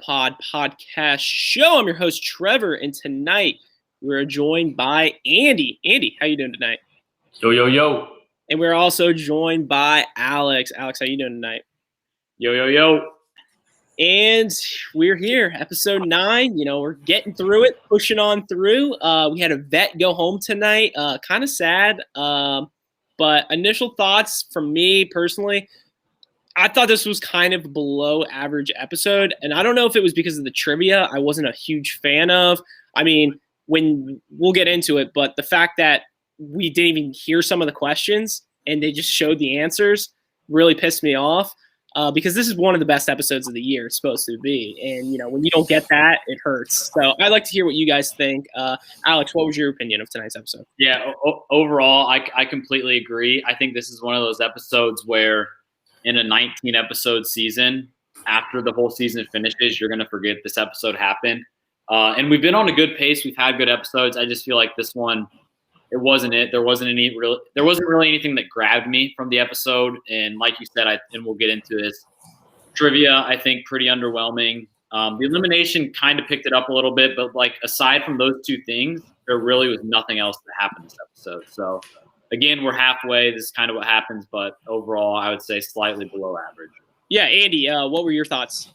Pod podcast show. I'm your host, Trevor, and tonight we're joined by Andy. Andy, how you doing tonight? Yo, yo, yo. And we're also joined by Alex. Alex, how you doing tonight? Yo, yo, yo. And we're here, episode 9. You know, we're getting through it, pushing on through. We had a vet go home tonight. Kind of sad. But initial thoughts from me personally, I thought this was kind of below average episode. And I don't know if it was because of the trivia I wasn't a huge fan of. I mean, we'll get into it, but the fact that we didn't even hear some of the questions and they just showed the answers really pissed me off. Because this is one of the best episodes of the year, it's supposed to be. And, you know, when you don't get that, it hurts. So I'd like to hear what you guys think. Alex, what was your opinion of tonight's episode? Yeah, overall, I completely agree. I think this is one of those episodes where in a 19-episode season, after the whole season finishes, you're going to forget this episode happened. And we've been on a good pace. We've had good episodes. I just feel like this one, it wasn't it. There wasn't really anything that grabbed me from the episode. And like you said, and we'll get into this trivia, I think pretty underwhelming. The elimination kind of picked it up a little bit, but like aside from those two things, there really was nothing else that happened this episode. So again, we're halfway. This is kind of what happens, but overall, I would say slightly below average. Yeah, Andy, what were your thoughts?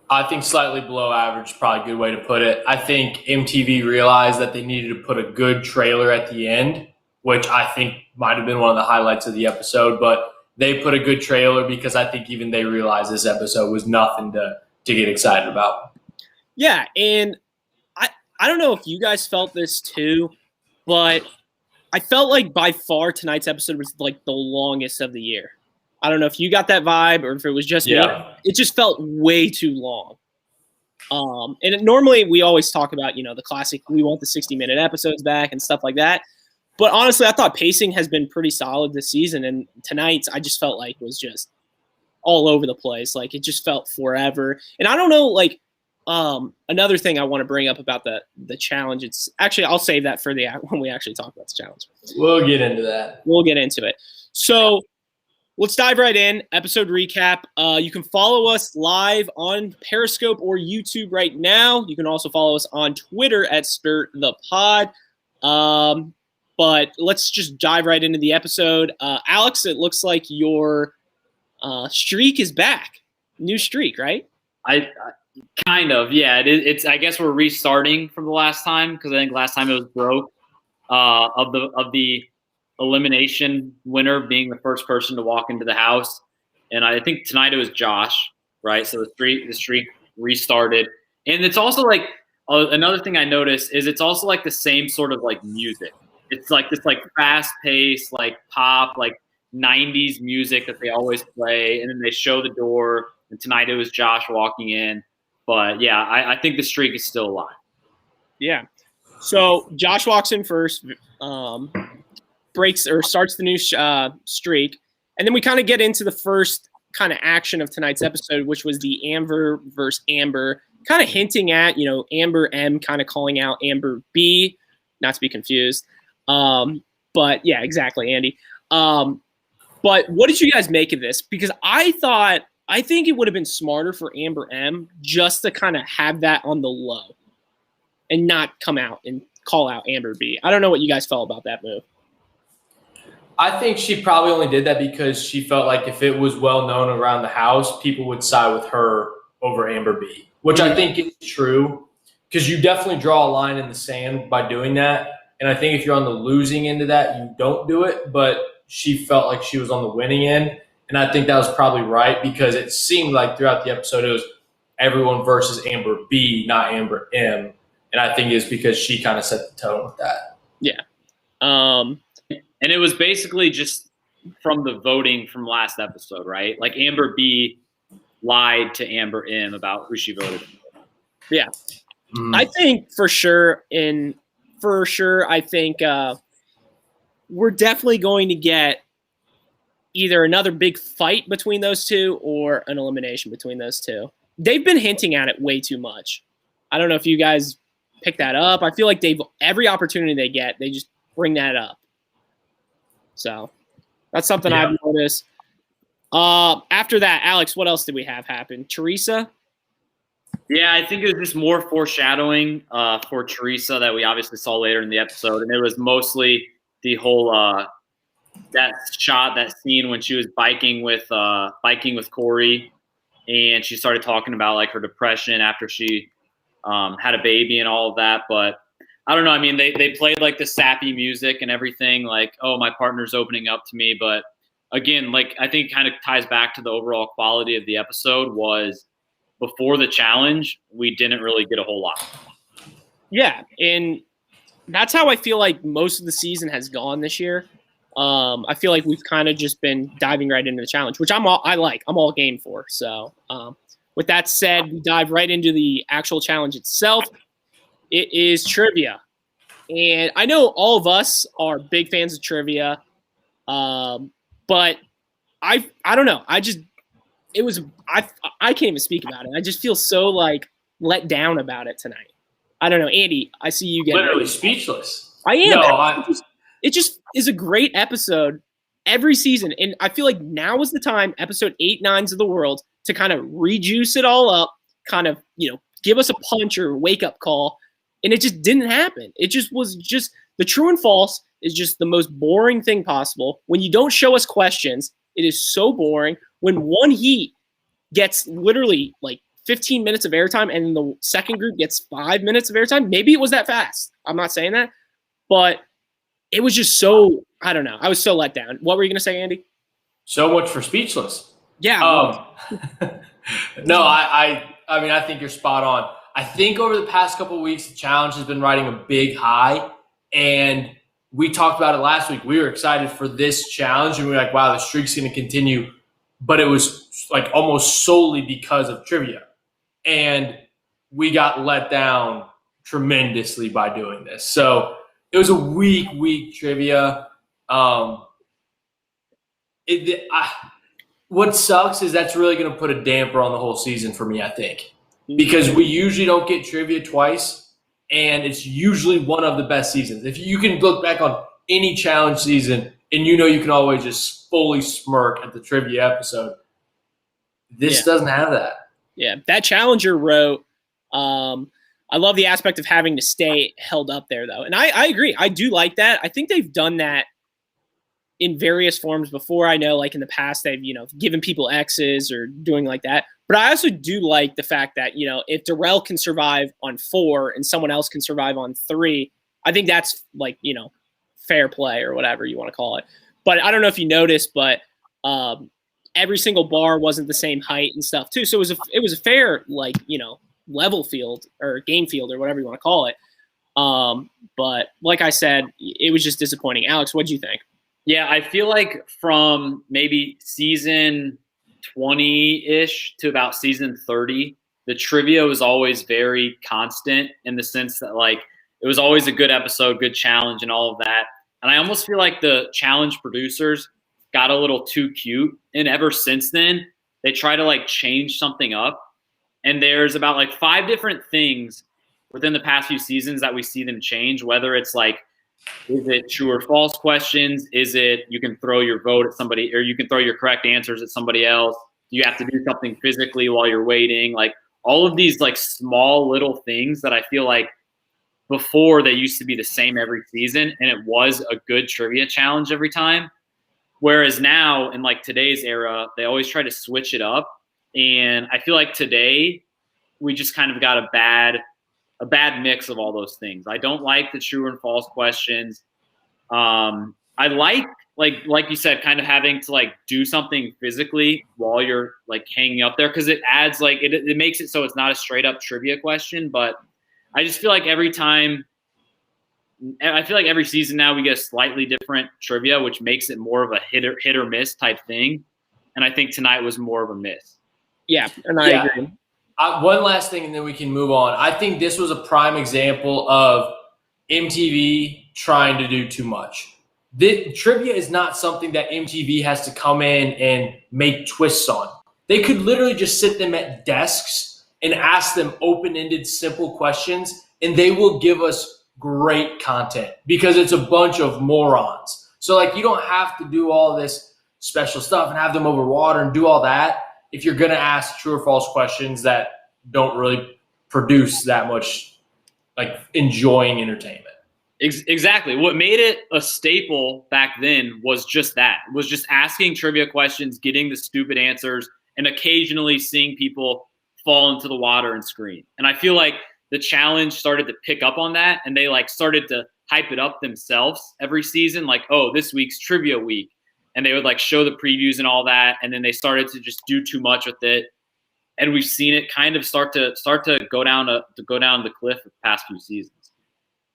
I think slightly below average is probably a good way to put it. I think MTV realized that they needed to put a good trailer at the end, which I think might have been one of the highlights of the episode, but they put a good trailer because I think even they realized this episode was nothing to get excited about. Yeah, and I don't know if you guys felt this too, but I felt like by far tonight's episode was like the longest of the year. I don't know if you got that vibe or if it was just me. It just felt way too long. Normally we always talk about, you know, the classic, we want the 60-minute episodes back and stuff like that. But honestly, I thought pacing has been pretty solid this season. And tonight's, I just felt like was just all over the place. Like it just felt forever. And I don't know, like another thing I want to bring up about the challenge. It's actually, I'll save that for when we actually talk about the challenge. We'll get into that. We'll get into it. So let's dive right in. Episode recap. You can follow us live on Periscope or YouTube right now. You can also follow us on Twitter at StirThePod. But let's just dive right into the episode. Alex, it looks like your streak is back. New streak, right? I kind of, yeah. It's. I guess we're restarting from the last time because I think last time it was broke. Of the elimination winner being the first person to walk into the house, and I think tonight it was Josh, right? So the streak restarted, and it's also like another thing I noticed is it's also like the same sort of like music. It's like this like fast paced like pop like 90s music that they always play, and then they show the door. And tonight it was Josh walking in, but yeah, I think the streak is still alive. Yeah. So Josh walks in first. Breaks or starts the new streak, and then we kind of get into the first kind of action of tonight's episode, which was the Amber versus Amber, kind of hinting at, you know, Amber M kind of calling out Amber B, not to be confused. But yeah, exactly, Andy. But what did you guys make of this? Because I think it would have been smarter for Amber M just to kind of have that on the low and not come out and call out Amber B. I don't know what you guys felt about that move. I think she probably only did that because she felt like if it was well known around the house, people would side with her over Amber B, which I think is true because you definitely draw a line in the sand by doing that. And I think if you're on the losing end of that, you don't do it. But she felt like she was on the winning end. And I think that was probably right because it seemed like throughout the episode it was everyone versus Amber B, not Amber M. And I think it's because she kind of set the tone with that. Yeah. And it was basically just from the voting from last episode, right? Like Amber B lied to Amber M about who she voted for. Yeah. I think for sure, I think we're definitely going to get either another big fight between those two or an elimination between those two. They've been hinting at it way too much. I don't know if you guys pick that up. I feel like every opportunity they get, they just bring that up. So that's something I've noticed. After that, Alex, what else did we have happen? Teresa? Yeah, I think it was just more foreshadowing for Teresa that we obviously saw later in the episode, and it was mostly the whole that scene when she was biking with Corey, and she started talking about like her depression after she had a baby and all of that. But I don't know. I mean, they played like the sappy music and everything, like, oh, my partner's opening up to me. But again, like I think it kind of ties back to the overall quality of the episode was before the challenge, we didn't really get a whole lot. Yeah, and that's how I feel like most of the season has gone this year. I feel like we've kind of just been diving right into the challenge, which I'm all game for. So with that said, we dive right into the actual challenge itself. It is trivia. And I know all of us are big fans of trivia, but I don't know. I can't even speak about it. I just feel so like let down about it tonight. I don't know, Andy. I see you getting literally speechless. I am. No, it just is a great episode every season, and I feel like now is the time, episode 8, 9s of the world, to kind of rejuice it all up, kind of give us a punch or wake up call, and it just didn't happen. It just was the true and false is just the most boring thing possible. When you don't show us questions, it is so boring. When one heat gets literally like 15 minutes of airtime and the second group gets 5 minutes of airtime, maybe it was that fast. I'm not saying that, but it was just so, I don't know. I was so let down. What were you going to say, Andy? So much for speechless. Yeah. No, I mean, I think you're spot on. I think over the past couple of weeks, the challenge has been riding a big high, and we talked about it last week. We were excited for this challenge, and we were like, wow, the streak's going to continue. But it was like almost solely because of trivia. And we got let down tremendously by doing this. So it was a weak trivia. What sucks is that's really going to put a damper on the whole season for me, I think. Because we usually don't get trivia twice, and it's usually one of the best seasons. If you can look back on any challenge season, and you can always just fully smirk at the trivia episode, this doesn't have that. Yeah, that challenger wrote, I love the aspect of having to stay held up there, though. And I agree. I do like that. I think they've done that in various forms before. I know, like in the past, they've, given people X's or doing like that. But I also do like the fact that, if Darrell can survive on 4 and someone else can survive on 3, I think that's like, fair play or whatever you want to call it. But I don't know if you noticed, but every single bar wasn't the same height and stuff too. So it was a fair, like, level field or game field or whatever you want to call it. But like I said, it was just disappointing. Alex, what'd you think? Yeah, I feel like from maybe season 20-ish to about season 30, the trivia was always very constant in the sense that, like, it was always a good episode, good challenge, and all of that. And I almost feel like the challenge producers got a little too cute. And ever since then, they try to, like, change something up. And there's about, like, 5 different things within the past few seasons that we see them change, whether it's, like, is it true or false questions? Is it you can throw your vote at somebody, or you can throw your correct answers at somebody else? You have to do something physically while you're waiting. Like, all of these, like, small little things that I feel like before they used to be the same every season, and it was a good trivia challenge every time. Whereas now, in, like, today's era, they always try to switch it up. And I feel like today we just kind of got a bad mix of all those things. I don't like the true and false questions. I like you said, kind of having to, like, do something physically while you're, like, hanging up there, because it adds, like, it makes it so it's not a straight up trivia question. But I just feel like every season now we get a slightly different trivia, which makes it more of a hit or miss type thing. And I think tonight was more of a miss. Yeah, and I agree. One last thing, and then we can move on. I think this was a prime example of MTV trying to do too much. The trivia is not something that MTV has to come in and make twists on. They could literally just sit them at desks and ask them open-ended, simple questions, and they will give us great content because it's a bunch of morons. So, like, you don't have to do all this special stuff and have them over water and do all that if you're going to ask true or false questions that don't really produce that much like enjoying entertainment. Exactly. What made it a staple back then was just that. Was just asking trivia questions, getting the stupid answers, and occasionally seeing people fall into the water and scream. And I feel like the challenge started to pick up on that, and they like started to hype it up themselves every season. Like, oh, this week's trivia week, and they would like show the previews and all that, and then they started to just do too much with it, and we've seen it kind of start to go down the cliff the past few seasons.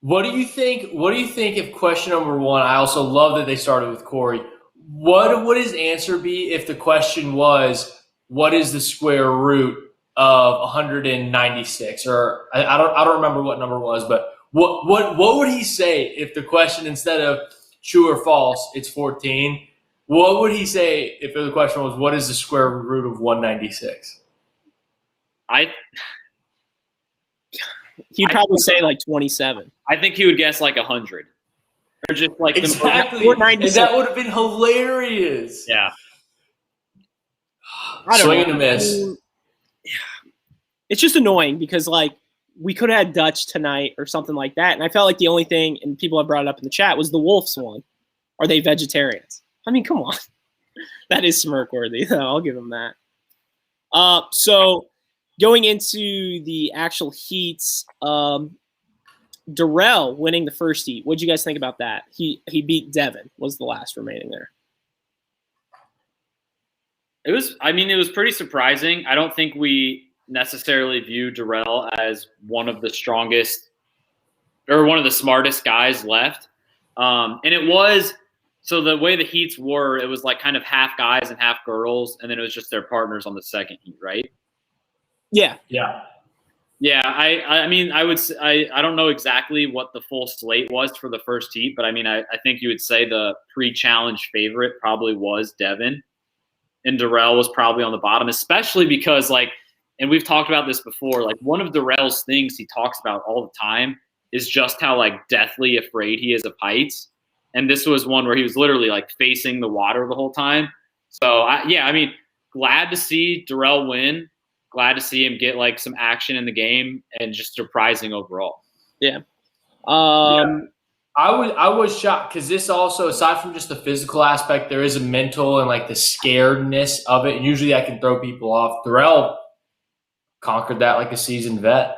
What do you think? What do you think if question number one? I also love that they started with Corey. What would his answer be if the question was, "What is the square root of 196?" Or I don't remember what number it was, but what would he say if the question, instead of true or false, it's 14? What would he say if the question was, "What is the square root of 196?" He'd probably say like 27. I think he would guess like 100, or just like exactly. And that would have been hilarious. Yeah. I don't Swing know. and a miss. It's just annoying because like we could have had Dutch tonight or something like that, and I felt like the only thing, and people have brought it up in the chat, was the Wolves one. Are they vegetarians? I mean, come on. That is smirk worthy. I'll give them that. So going into the actual heats, Darrell winning the first heat. What did you guys think about that? He beat Devin, was the last remaining there. It was pretty surprising. I don't think we necessarily view Darrell as one of the strongest or one of the smartest guys left. And it was, so the way the heats were, it was like kind of half guys and half girls, and then it was just their partners on the second heat, right? Yeah. Yeah. Yeah, I mean, I don't know exactly what the full slate was for the first heat, but I mean, I think you would say the pre-challenge favorite probably was Devin, and Darrell was probably on the bottom, especially because like, and we've talked about this before, like one of Darrell's things he talks about all the time is just how like deathly afraid he is of heights, and this was one where he was literally like facing the water the whole time. So I mean, glad to see Darrell win. Glad to see him get like some action in the game, and just surprising overall. Yeah. I was shocked because this also, aside from just the physical aspect, there is a mental and like the scaredness of it. And usually that can throw people off. Darrell conquered that like a seasoned vet.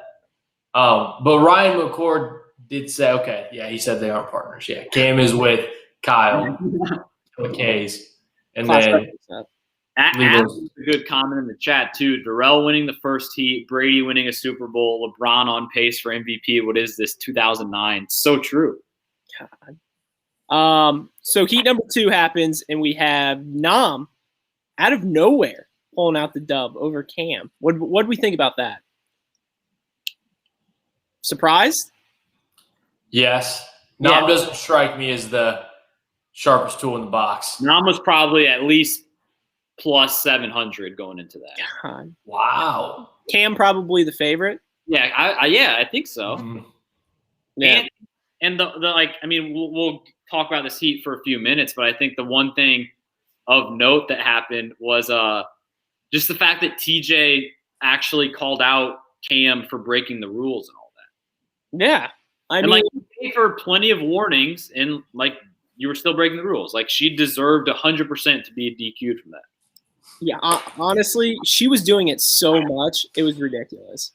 But Ryan McCord did say, okay, yeah, he said they aren't partners. Yeah, Cam is with Kyle McKay's. And then Adam's a good comment in the chat too. Darrell winning the first heat, Brady winning a Super Bowl, LeBron on pace for MVP. What is this, 2009? So true. God. So heat number 2 happens, and we have Nam out of nowhere pulling out the dub over Cam. What do we think about that? Surprised? Yes. Nam doesn't strike me as the sharpest tool in the box. Nam was probably at least plus 700 going into that. God. Wow. Cam probably the favorite. Yeah, I think so. Mm-hmm. Yeah. And the like, I mean, we'll talk about this heat for a few minutes, but I think the one thing of note that happened was just the fact that TJ actually called out Cam for breaking the rules and all that. Yeah. I mean, like, you gave her plenty of warnings, and like you were still breaking the rules. Like, she deserved 100% to be DQ'd from that. Yeah, honestly, she was doing it so much, it was ridiculous.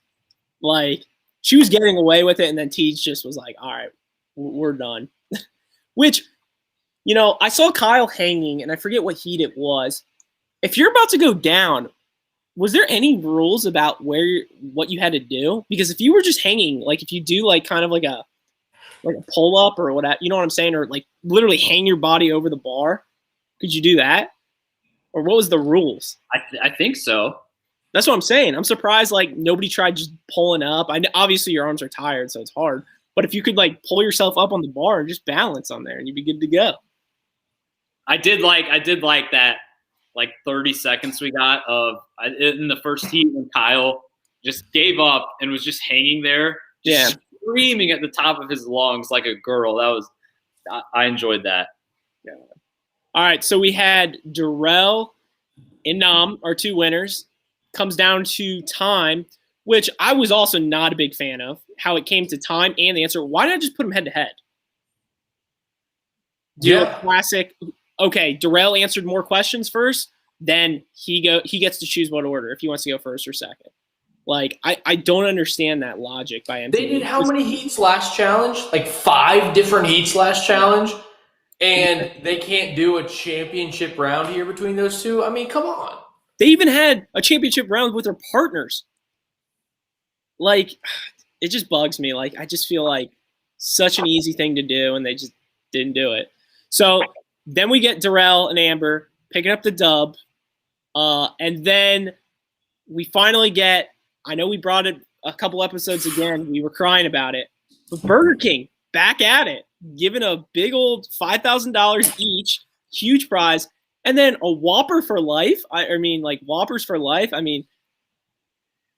Like, she was getting away with it, and then Teej just was like, all right, we're done. Which, you know, I saw Kyle hanging, and I forget what heat it was. If you're about to go down, was there any rules about what you had to do? Because if you were just hanging, like if you do like kind of like a pull-up or whatever, you know what I'm saying? Or like literally hang your body over the bar, could you do that? Or what was the rules? I think so. That's what I'm saying. I'm surprised like nobody tried just pulling up. Obviously your arms are tired, so it's hard. But if you could like pull yourself up on the bar and just balance on there, and you'd be good to go. I did like that like 30 seconds we got of in the first heat when Kyle just gave up and was just hanging there, just screaming at the top of his lungs like a girl. I enjoyed that. Yeah. All right, so we had Darrell and Nam, our 2 winners. Comes down to time. which I was also not a big fan of, how it came to time and the answer. Why did I just put them head to head? Classic. Okay, Darrell answered more questions first, then he gets to choose what order if he wants to go first or second. Like, I don't understand that logic by MTV. They did how many heats last challenge? Like 5 different heats last challenge, and they can't do a championship round here between those two? I mean, come on. They even had a championship round with their partners. Like, it just bugs me. Like, I just feel like such an easy thing to do, and they just didn't do it. So then we get Darrell and Amber picking up the dub, and then we finally get – I know we brought it a couple episodes again. We were crying about it. But Burger King, back at it, giving a big old $5,000 each, huge prize, and then a Whopper for life. I mean, like, Whoppers for life. I mean –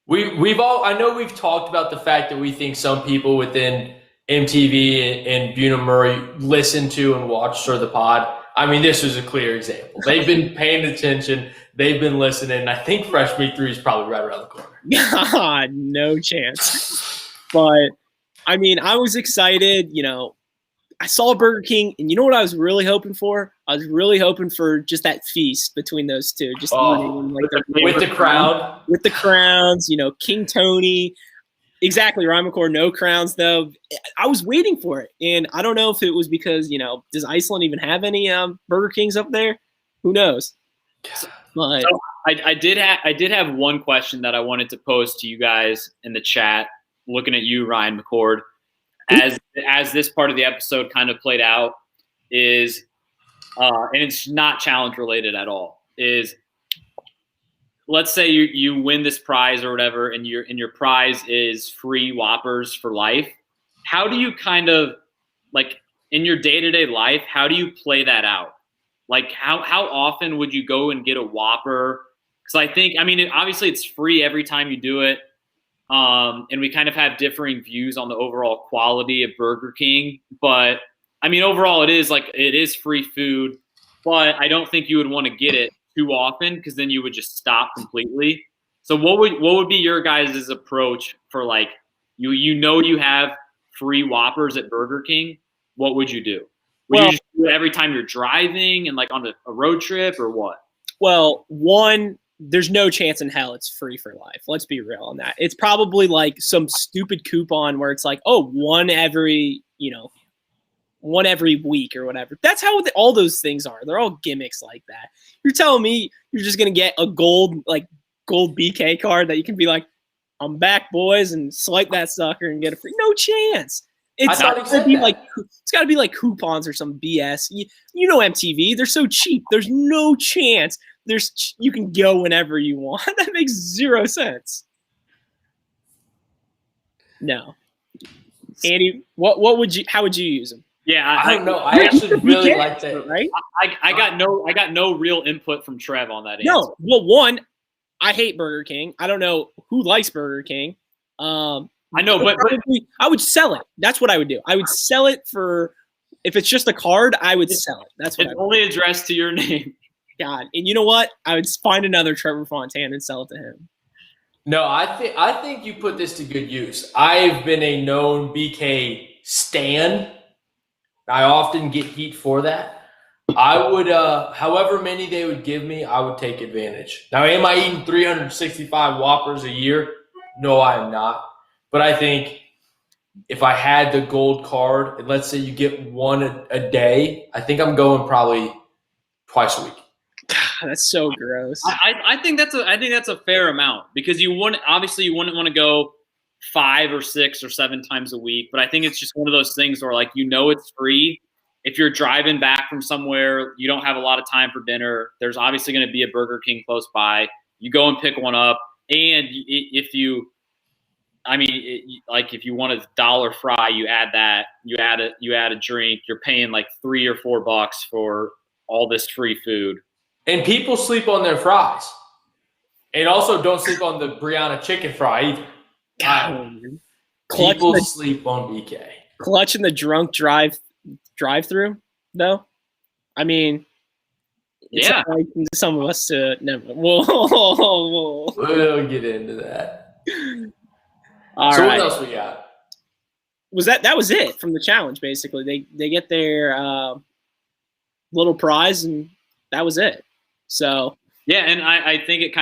I know we've talked about the fact that we think some people within MTV and Bunim Murray listen to and watch the pod. I mean, this was a clear example. They've been paying attention. They've been listening. And I think Fresh Meat 3 is probably right around the corner. God, no chance. But, I mean, I was excited. You know, I saw Burger King, and you know what I was really hoping for? I was really hoping for just that feast between those two. Just eating, like, with the crowd. With the crowns, you know, King Tony. Exactly, Ryan McCord, no crowns, though. I was waiting for it, and I don't know if it was because, you know, does Iceland even have any Burger Kings up there? Who knows? But so I did have one question that I wanted to pose to you guys in the chat, looking at you, Ryan McCord, as this part of the episode kind of played out, is and it's not challenge related at all, is let's say you win this prize or whatever, and your prize is free Whoppers for life. How do you kind of, like, in your day-to-day life, how do you play that out? Like, how often would you go and get a Whopper? Because I think, I mean, obviously it's free every time you do it. And we kind of have differing views on the overall quality of Burger King. But, I mean, overall it is free food. But I don't think you would want to get it too often, because then you would just stop completely. So what would be your guys' approach for, like, you have free Whoppers at Burger King? What would you do? Would you just do it every time you're driving and, like, on a road trip, or what? Well, one, there's no chance in hell it's free for life. Let's be real on that. It's probably like some stupid coupon where it's like, oh, one every week or whatever. That's how all those things are. They're all gimmicks like that. You're telling me you're just going to get a gold BK card that you can be like, I'm back, boys, and swipe that sucker and get a free. No chance. It's got to be like coupons or some BS. You know MTV, they're so cheap. There's no chance. You can go whenever you want. That makes zero sense. No. Andy, how would you use them? Yeah, I don't know. I actually really like that. Right? I got no real input from Trev on that answer. No. Well, one, I hate Burger King. I don't know who likes Burger King. I know, but I would sell it. That's what I would do. I would sell it for, if it's just a card, I would sell it. That's what it's only addressed to your name. God, and you know what? I would find another Trevor Fontaine and sell it to him. No, I think you put this to good use. I've been a known BK stan. I often get heat for that. I would, however many they would give me, I would take advantage. Now, am I eating 365 Whoppers a year? No, I am not. But I think if I had the gold card, and let's say you get one a day, I think I'm going probably twice a week. That's so gross. I think that's a fair amount, because you wouldn't want to go 5 or 6 or 7 times a week. But I think it's just one of those things where, like, it's free. If you're driving back from somewhere, you don't have a lot of time for dinner, there's obviously going to be a Burger King close by. You go and pick one up, and if you want a dollar fry, you add that. You add a drink. You're paying like $3 or $4 for all this free food. And people sleep on their fries, and also don't sleep on the Brianna chicken fry either. People sleep on BK. Clutching the drunk drive-through, though. I mean, yeah. Like some of us to never. Whoa. We'll get into that. All so right. what else we got? That was it from the challenge, basically. They get their little prize, and that was it. So yeah, and I think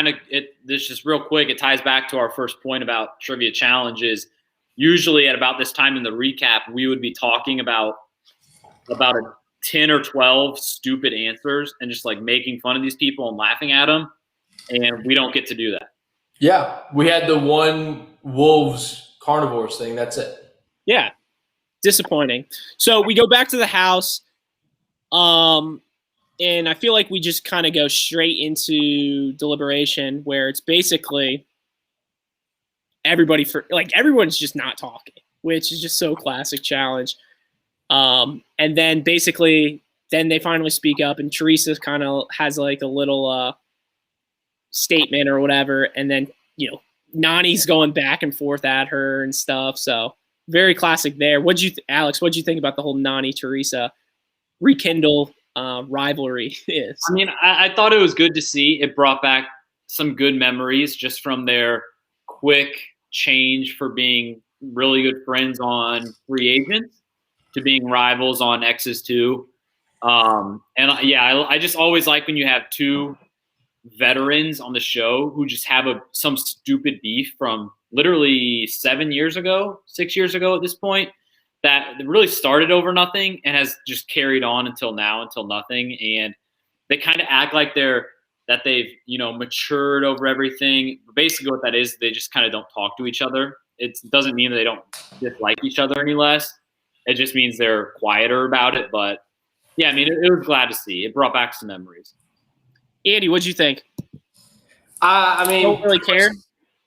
this just real quick, it ties back to our first point about trivia challenges. Usually at about this time in the recap, we would be talking about a 10 or 12 stupid answers and just like making fun of these people and laughing at them. And we don't get to do that. Yeah, we had the one wolves carnivores thing. That's it. yeah, disappointing. So we go back to the house. And I feel like we just kind of go straight into deliberation, where it's basically everyone's just not talking, which is just so classic challenge. And then basically, then they finally speak up, and Teresa kind of has like a little statement or whatever, and then Nani's going back and forth at her and stuff. So very classic there. Alex? What'd you think about the whole Nani Teresa rekindle rivalry is? I mean, I thought it was good to see. It brought back some good memories just from their quick change for being really good friends on Free Agents to being rivals on X's too. I just always like when you have two veterans on the show who just have some stupid beef from literally 6 years ago at this point, that really started over nothing and has just carried on until nothing. And they kind of act like they've matured over everything. Basically what that is, they just kind of don't talk to each other. It doesn't mean that they don't dislike each other any less. It just means they're quieter about it. But yeah, I mean, it was glad to see. It brought back some memories. Andy, what'd you think? I mean, don't really care.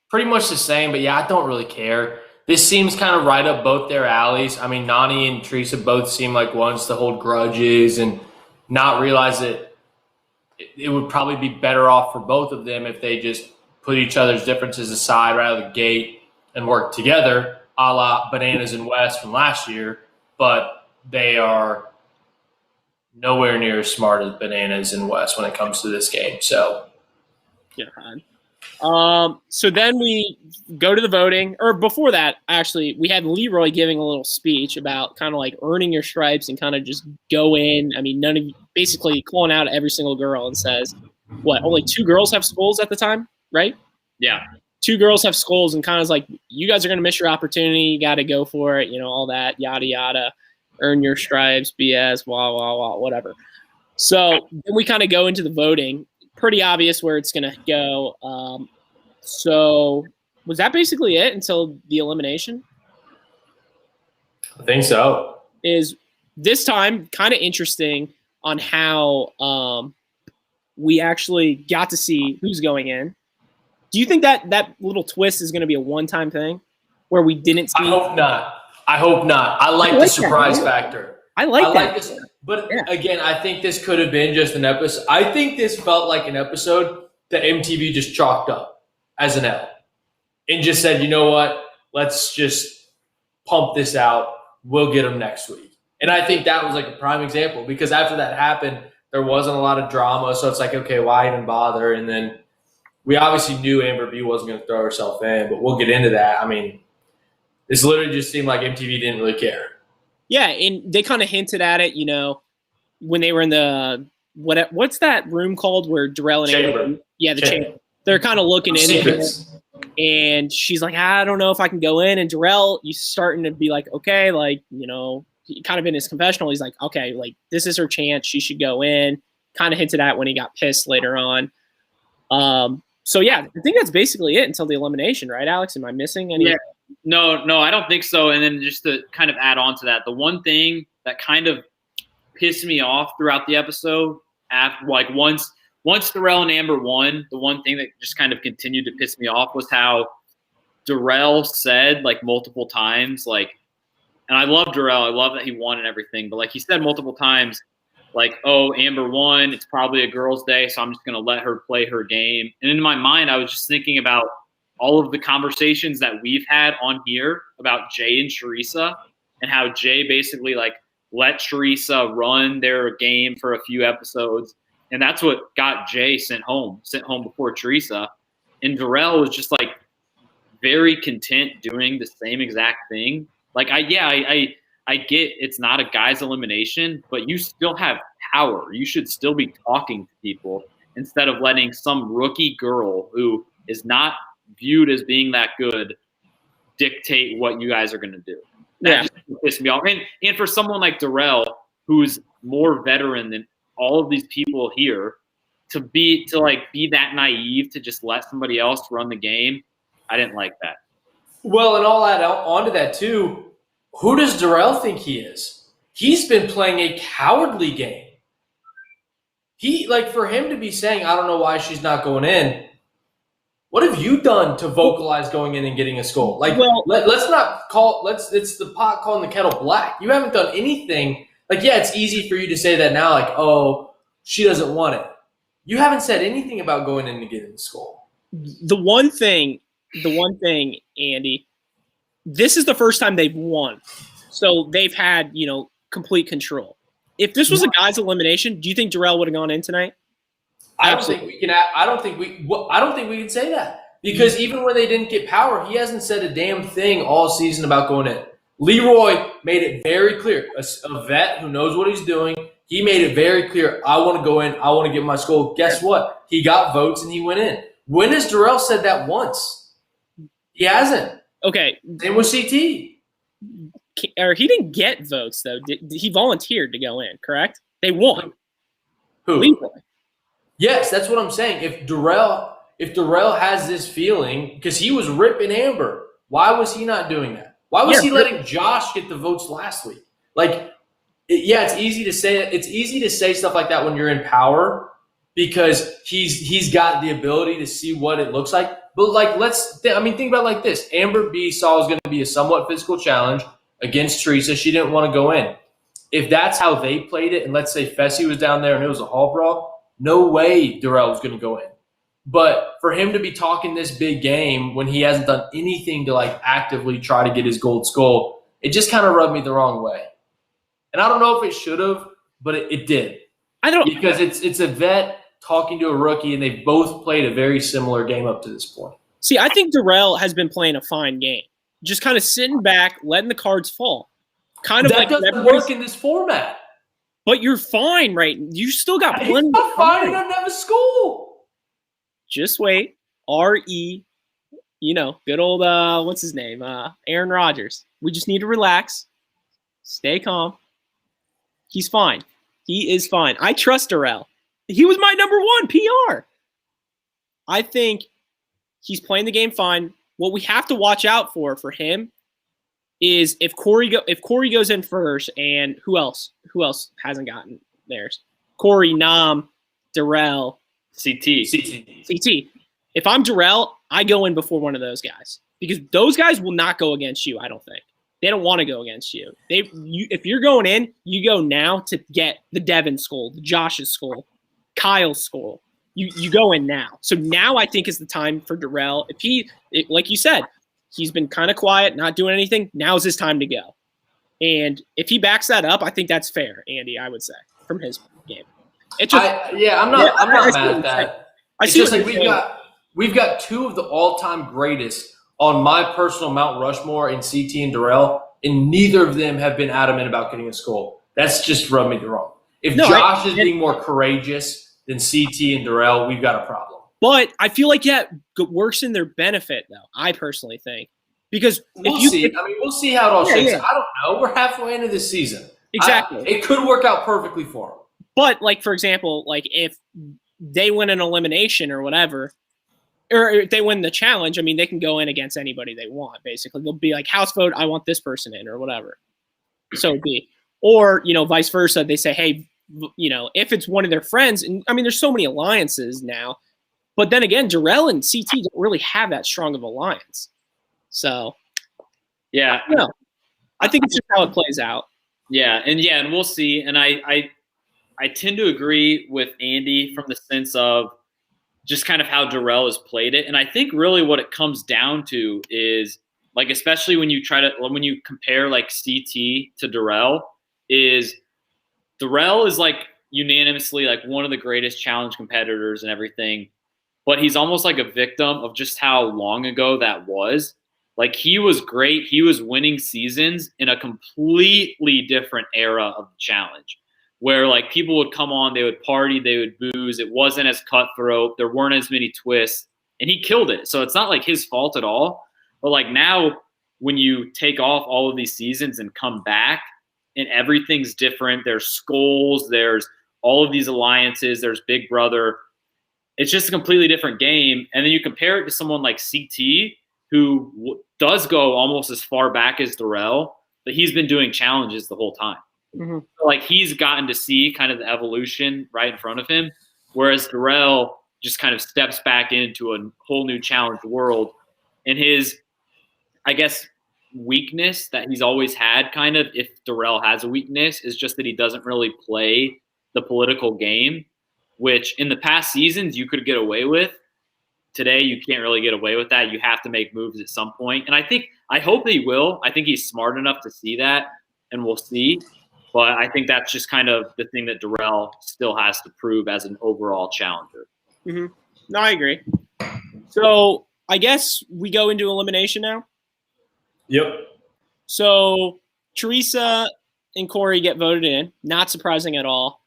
Pretty much the same, but yeah, I don't really care. This seems kind of right up both their alleys. I mean, Nani and Teresa both seem like ones to hold grudges and not realize that it would probably be better off for both of them if they just put each other's differences aside right out of the gate and work together, a la Bananas and West from last year. But they are nowhere near as smart as Bananas and West when it comes to this game. So, yeah. So then we go to the voting, or before that, actually, we had Leroy giving a little speech about kind of like earning your stripes and kind of just go in. I mean, basically calling out every single girl and says, only 2 girls have skulls at the time, right? Yeah. 2 girls have skulls, and kind of like, you guys are going to miss your opportunity. You got to go for it. All that yada, yada, earn your stripes, BS, wah, wah, wah, whatever. So then we kind of go into the voting. Pretty obvious where it's going to go. So was that basically it until the elimination? I think so. Is this time kind of interesting on how we actually got to see who's going in. Do you think that little twist is going to be a one-time thing where we didn't see? I hope not. I like the surprise factor. I like that. This, but again, I think this could have been just an episode. I think this felt like an episode that MTV just chalked up as an L and just said, you know what? Let's just pump this out. We'll get them next week. And I think that was like a prime example because after that happened, there wasn't a lot of drama. So it's like, okay, why even bother? And then we obviously knew Amber B wasn't going to throw herself in, but we'll get into that. I mean, this literally just seemed like MTV didn't really care. Yeah, and they kind of hinted at it, when they were in the what's that room called where Darrell and Chamber. The chamber. They're kind of looking in there, and she's like, I don't know if I can go in. And Darrell, you starting to be like, okay, like he kind of in his confessional, he's like, okay, like this is her chance, she should go in. Kind of hinted at when he got pissed later on. So yeah, I think that's basically it until the elimination, right, Alex? Am I missing any? Yeah. No, I don't think so. And then just to kind of add on to that, the one thing that kind of pissed me off throughout the episode, once Darrell and Amber won, the one thing that just kind of continued to piss me off was how Darrell said like multiple times, like, and I love Darrell, I love that he won and everything, but like he said multiple times, like, oh, Amber won, it's probably a girl's day, so I'm just going to let her play her game. And in my mind, I was just thinking about all of the conversations that we've had on here about Jay and Teresa and how Jay basically like let Teresa run their game for a few episodes. And that's what got Jay sent home before Teresa. And Darrell was just like very content doing the same exact thing. Like I get it's not a guy's elimination, but you still have power. You should still be talking to people instead of letting some rookie girl who is not viewed as being that good dictate what you guys are going to do. That just pissed me off. And for someone like Darrell, who's more veteran than all of these people here, to be that naive to just let somebody else run the game, I didn't like that. Well, and all that onto that too. Who does Darrell think he is? He's been playing a cowardly game. For him to be saying, I don't know why she's not going in. What have you done to vocalize going in and getting a skull? It's the pot calling the kettle black. You haven't done anything. It's easy for you to say that now, oh, she doesn't want it. You haven't said anything about going in and getting the skull. The one thing, Andy, this is the first time they've won. So they've had, complete control. If this was a guy's elimination, do you think Darrell would have gone in tonight? I don't think we can say that, because even when they didn't get power, he hasn't said a damn thing all season about going in. Leroy made it very clear. A vet who knows what he's doing. He made it very clear. I want to go in. I want to get my skull. Guess what? He got votes and he went in. When has Darrell said that once? He hasn't. Okay. Same with CT. Or he didn't get votes though. He volunteered to go in, correct? They won. Who? Leroy. Yes, that's what I'm saying. If Darrell has this feeling, because he was ripping Amber, why was he not doing that? Why was he letting Josh get the votes last week? It's easy to say it. It's easy to say stuff like that when you're in power, because he's got the ability to see what it looks like. But think about it like this. Amber B saw it was going to be a somewhat physical challenge against Teresa. She didn't want to go in. If that's how they played it, and let's say Fessy was down there and it was a hall brawl, no way Darrell was going to go in. But for him to be talking this big game when he hasn't done anything to actively try to get his gold skull, it just kind of rubbed me the wrong way. And I don't know if it should have, but it did. I don't, because it's a vet talking to a rookie, and they've both played a very similar game up to this point. See, I think Darrell has been playing a fine game, just kind of sitting back, letting the cards fall. That doesn't work in this format. But you're fine, right? You still got plenty. He's not fine. He doesn't have a school. Just wait. R.E. Good old what's his name? Aaron Rodgers. We just need to relax, stay calm. He's fine. He is fine. I trust Darrell. He was my number one PR. I think he's playing the game fine. What we have to watch out for him is if Corey goes in first, and who else hasn't gotten theirs? Corey, Nam, Darrell, CT. If I'm Darrell, I go in before one of those guys, because those guys will not go against you. I don't think they don't want to go against you. If you're going in, you go now to get the Devin skull, the Josh's skull, Kyle's skull. You go in now. So now I think is the time for Darrell. Like you said, he's been kind of quiet, not doing anything. Now's his time to go. And if he backs that up, I think that's fair, Andy, I would say, from his game. I'm not mad at that. It's just we've got two of the all-time greatest on my personal Mount Rushmore in CT and Darrell, and neither of them have been adamant about getting a skull. That's just rubbed me the wrong. If Josh is being more courageous than CT and Darrell, we've got a problem. But I feel like it works in their benefit, though. I personally think, because we'll see how it all shakes out. I don't know. We're halfway into this season. Exactly. It could work out perfectly for them. But for example, if they win an elimination or whatever, or if they win the challenge, they can go in against anybody they want. Basically, they'll be like, house vote, I want this person in, or whatever. So it'd be, or vice versa. They say, hey, if it's one of their friends, and there's so many alliances now. But then again, Darrell and CT don't really have that strong of alliance. So, yeah, I think it's just how it plays out. Yeah, and we'll see. And I tend to agree with Andy from the sense of just kind of how Darrell has played it. And I think really what it comes down to is, especially when you compare CT to Darrell is unanimously one of the greatest challenge competitors and everything. but he's almost like a victim of just how long ago that was. Like, he was great. He was winning seasons in a completely different era of the challenge where, like, people would come on, they would party, they would booze. It wasn't as cutthroat. There weren't as many twists, and he killed it. So it's not like his fault at all. But, like, now when you take off all of these seasons and come back and everything's different, there's skulls, there's all of these alliances, there's Big Brother. It's just a completely different game. And then you compare it to someone like CT, who does go almost as far back as Darrell, but he's been doing challenges the whole time. Mm-hmm. So, like, he's gotten to see kind of the evolution right in front of him, whereas Darrell just kind of steps back into a whole new challenge world. And his, I guess, weakness that he's always had, kind of, if Darrell has a weakness, is just that he doesn't really play the political game, which in the past seasons you could get away with. Today, you can't really get away with that. You have to make moves at some point. And I hope he will. I think he's smart enough to see that, and we'll see. But I think that's just kind of the thing that Darrell still has to prove as an overall challenger. Mm-hmm. No, I agree. So I guess we go into elimination now. Yep. So Teresa and Corey get voted in. Not surprising at all.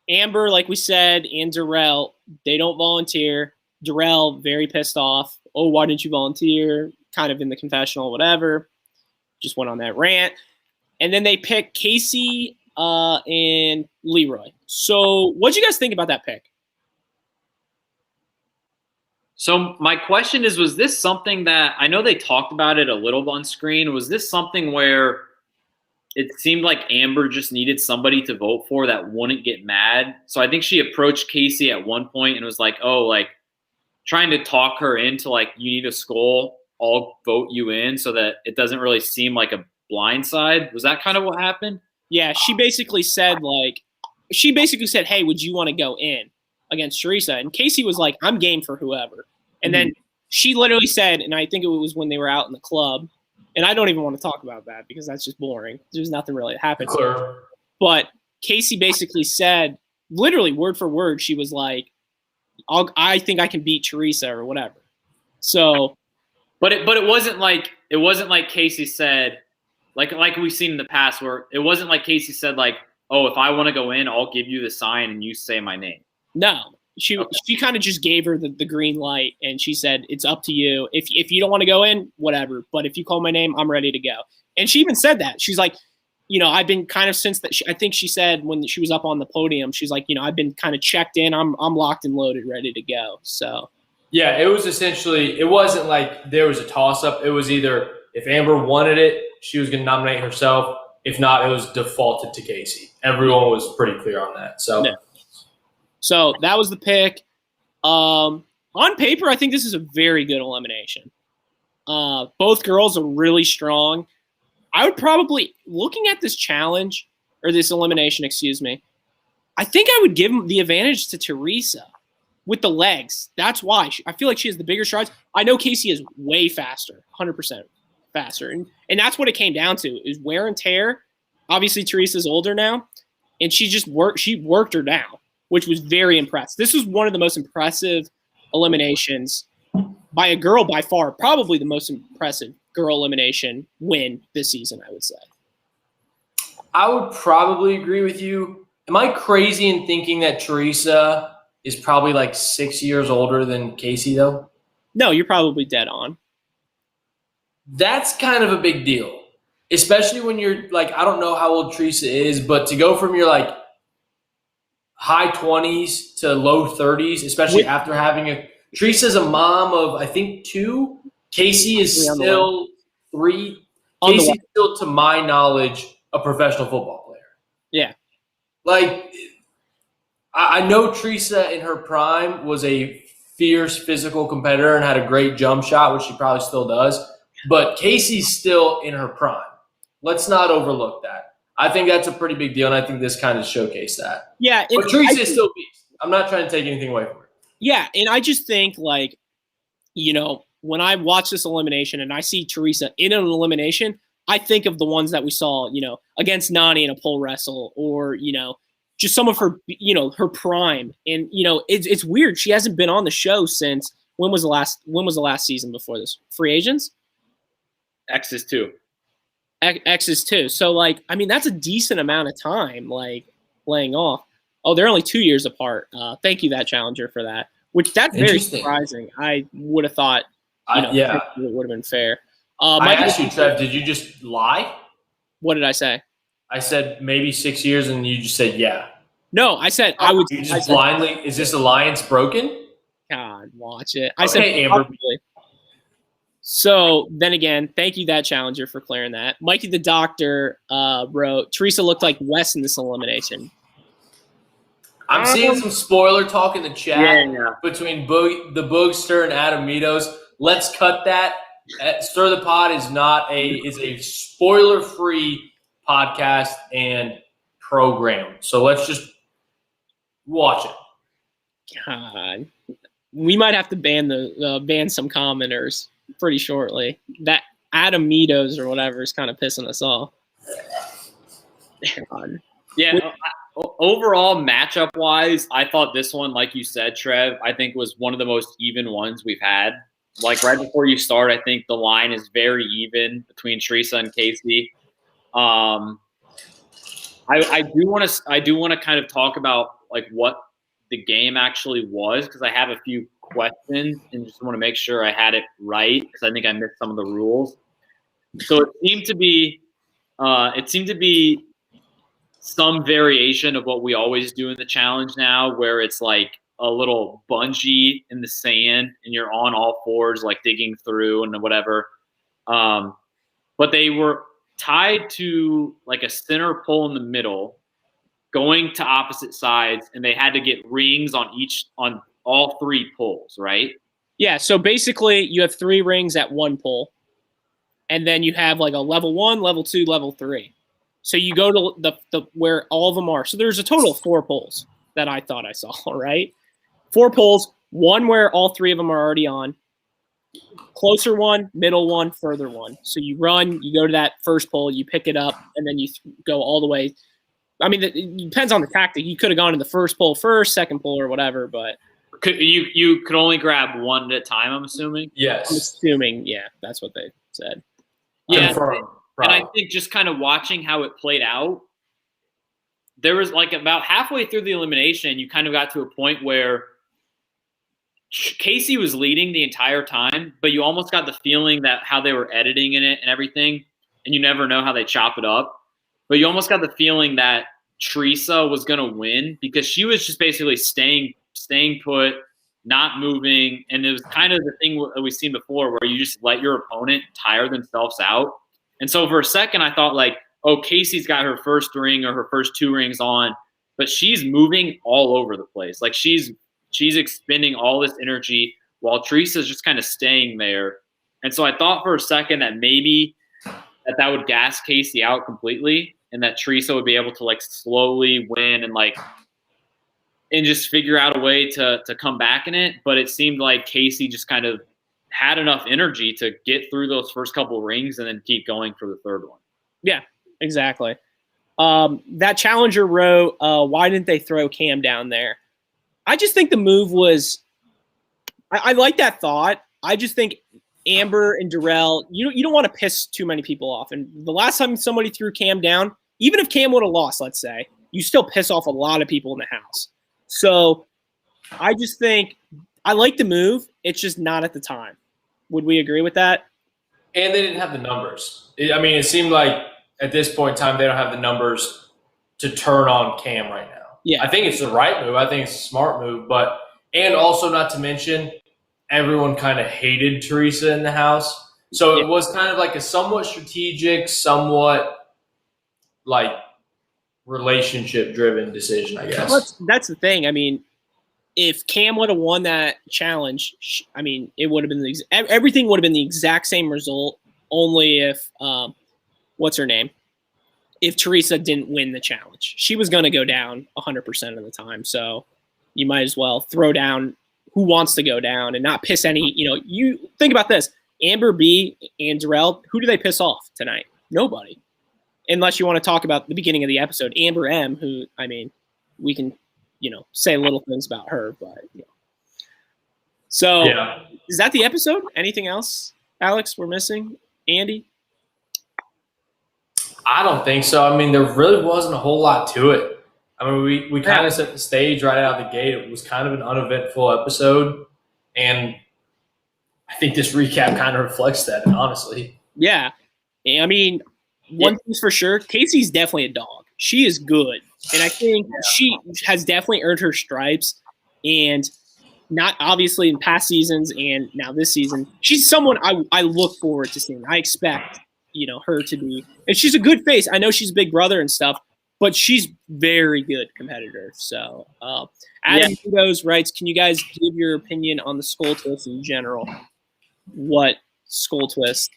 Amber, like we said, and Darrell, they don't volunteer. Darrell, very pissed off. Oh, why didn't you volunteer? Kind of in the confessional, whatever. Just went on that rant. And then they pick Casey and Leroy. So what'd you guys think about that pick? So my question is, was this something that, I know they talked about it a little on screen, was this something where it seemed like Amber just needed somebody to vote for that wouldn't get mad? So I think she approached Casey at one point and was like, oh, like, trying to talk her into, like, you need a skull, I'll vote you in, so that it doesn't really seem like a blindside. Was that kind of what happened? Yeah, she basically said, hey, would you want to go in against Teresa? And Casey was like, I'm game for whoever. And then she literally said, and I think it was when they were out in the club, and I don't even want to talk about that because that's just boring. There's nothing really that happened. Sure. But Casey basically said, literally word for word, she was like, I think I can beat Teresa or whatever. So, but it wasn't like Casey said, like we've seen in the past, where it wasn't like Casey said, like, oh, if I want to go in, I'll give you the sign and you say my name. No, she kind of just gave her the green light, and she said, it's up to you. If you don't want to go in, whatever. But if you call my name, I'm ready to go. And she even said that. She's like, I've been kind of since that. I think she said when she was up on the podium, she's like, I've been kind of checked in. I'm locked and loaded, ready to go. So yeah, it was essentially. It wasn't like there was a toss up. It was either if Amber wanted it, she was going to nominate herself. If not, it was defaulted to Casey. Everyone was pretty clear on that. So, yeah. So that was the pick. On paper, I think this is a very good elimination. Both girls are really strong. I would probably, looking at this challenge, or this elimination, excuse me, I think I would give the advantage to Teresa with the legs. That's why. I feel like she has the bigger strides. I know Casey is way faster, 100% faster. And that's what it came down to, is wear and tear. Obviously, Teresa's older now, and she worked her down, which was very impressive. This was one of the most impressive eliminations by a girl by far, probably the most impressive girl elimination win this season, I would say. I would probably agree with you. Am I crazy in thinking that Teresa is probably like 6 years older than Casey, though? No, you're probably dead on. That's kind of a big deal, especially when you're like, I don't know how old Teresa is, but to go from your like high 20s to low 30s, especially after having Teresa's a mom of, I think, 2. Casey is still 3. Casey's still, to my knowledge, a professional football player. Yeah. Like, I know Teresa in her prime was a fierce physical competitor and had a great jump shot, which she probably still does. But Casey's still in her prime. Let's not overlook that. I think that's a pretty big deal, and I think this kind of showcased that. Yeah. But Teresa is still beast. I'm not trying to take anything away from her. Yeah, and I just think, like, when I watch this elimination and I see Teresa in an elimination, I think of the ones that we saw, against Nani in a pole wrestle, or, just some of her, her prime. And, it's weird. She hasn't been on the show since when was the last season before this? Free Agents? X's too. X's too. So that's a decent amount of time, laying off. Oh, they're only 2 years apart. Thank you, that challenger, for that. Which that's very surprising. I would have thought, it would have been fair. I asked you, Trev, did you just lie? What did I say? I said maybe 6 years, and you just said yeah. No, I said I would. You just blindly. Is this alliance broken? God, watch it. I okay, said Amber. Probably. So then again, thank you, that challenger, for clearing that. Mikey the Doctor wrote, Teresa looked like Wes in this elimination. I'm seeing some spoiler talk in the chat between the Boogster and Adam Meadows. Let's cut that. Stir the Pod is a spoiler-free podcast and program. So let's just watch it. God, we might have to ban some commenters pretty shortly. That Adam Meadows or whatever is kind of pissing us off. God. Yeah. Overall, matchup-wise, I thought this one, like you said, Trev, I think was one of the most even ones we've had. Right before you start, I think the line is very even between Teresa and Casey. I do want to kind of talk about what the game actually was, because I have a few questions and just want to make sure I had it right, because I think I missed some of the rules. So it seemed to be some variation of what we always do in the challenge now, where it's like a little bungee in the sand and you're on all fours, digging through and whatever. But they were tied to a center pole in the middle, going to opposite sides, and they had to get rings on all 3 poles, right? Yeah. So basically you have 3 rings at one pole, and then you have a level 1, level 2, level 3. So you go to the where all of them are. So there's a total of 4 poles that I thought I saw, right? 4 poles, one where all 3 of them are already on, closer one, middle one, further one. So you run, you go to that first pole, you pick it up, and then you go all the way. I mean, it depends on the tactic. You could have gone to the first pole first, second pole, or whatever, but you could only grab one at a time, I'm assuming? Yes. I'm assuming, yeah, that's what they said. Yeah. And I think just kind of watching how it played out, there was about halfway through the elimination, you kind of got to a point where Casey was leading the entire time, but you almost got the feeling that how they were editing in it and everything, and you never know how they chop it up, but you almost got the feeling that Teresa was going to win because she was just basically staying put, not moving, and it was kind of the thing that we've seen before where you just let your opponent tire themselves out. And so for a second, I thought Casey's got her first ring or her first 2 rings on, but she's moving all over the place. She's expending all this energy while Teresa's just kind of staying there. And so I thought for a second that maybe that would gas Casey out completely, and that Teresa would be able to slowly win and just figure out a way to come back in it. But it seemed like Casey just kind of had enough energy to get through those first couple of rings and then keep going for the third one. Yeah, exactly. That challenger wrote, why didn't they throw Cam down there? I just think the move was I like that thought. I just think Amber and Darrell, you don't want to piss too many people off. And the last time somebody threw Cam down, even if Cam would have lost, let's say, you still piss off a lot of people in the house. So I just think I like the move. It's just not at the time. Would we agree with that? And they didn't have the numbers. It seemed like at this point in time they don't have the numbers to turn on Cam right now. Yeah. I think it's the right move. I think it's a smart move. And also not to mention, everyone kind of hated Teresa in the house. So it was kind of a somewhat strategic, somewhat relationship-driven decision, I guess. Well, that's the thing. If Cam would have won that challenge, it would have been everything would have been the exact same result. Only if what's her name? If Teresa didn't win the challenge, she was going to go down 100% of the time. So you might as well throw down who wants to go down and not piss any. You think about this: Amber B and Darrell. Who do they piss off tonight? Nobody, unless you want to talk about the beginning of the episode. Amber M, who we can, say little things about her. But so is that the episode? Anything else, Alex? We're missing Andy. I don't think so. I mean, there really wasn't a whole lot to it. I mean, we kind of set the stage right out of the gate. It was kind of an uneventful episode, and I think this recap kind of reflects that, honestly. Yeah. I mean, one thing's for sure, Casey's definitely a dog. She is good, and I think she has definitely earned her stripes, and not obviously in past seasons and now this season. She's someone I look forward to seeing. I expect, her to be – and she's a good face. I know she's Big Brother and stuff, but she's very good competitor. So Adam Kudos writes, can you guys give your opinion on the skull twist in general? What skull twist?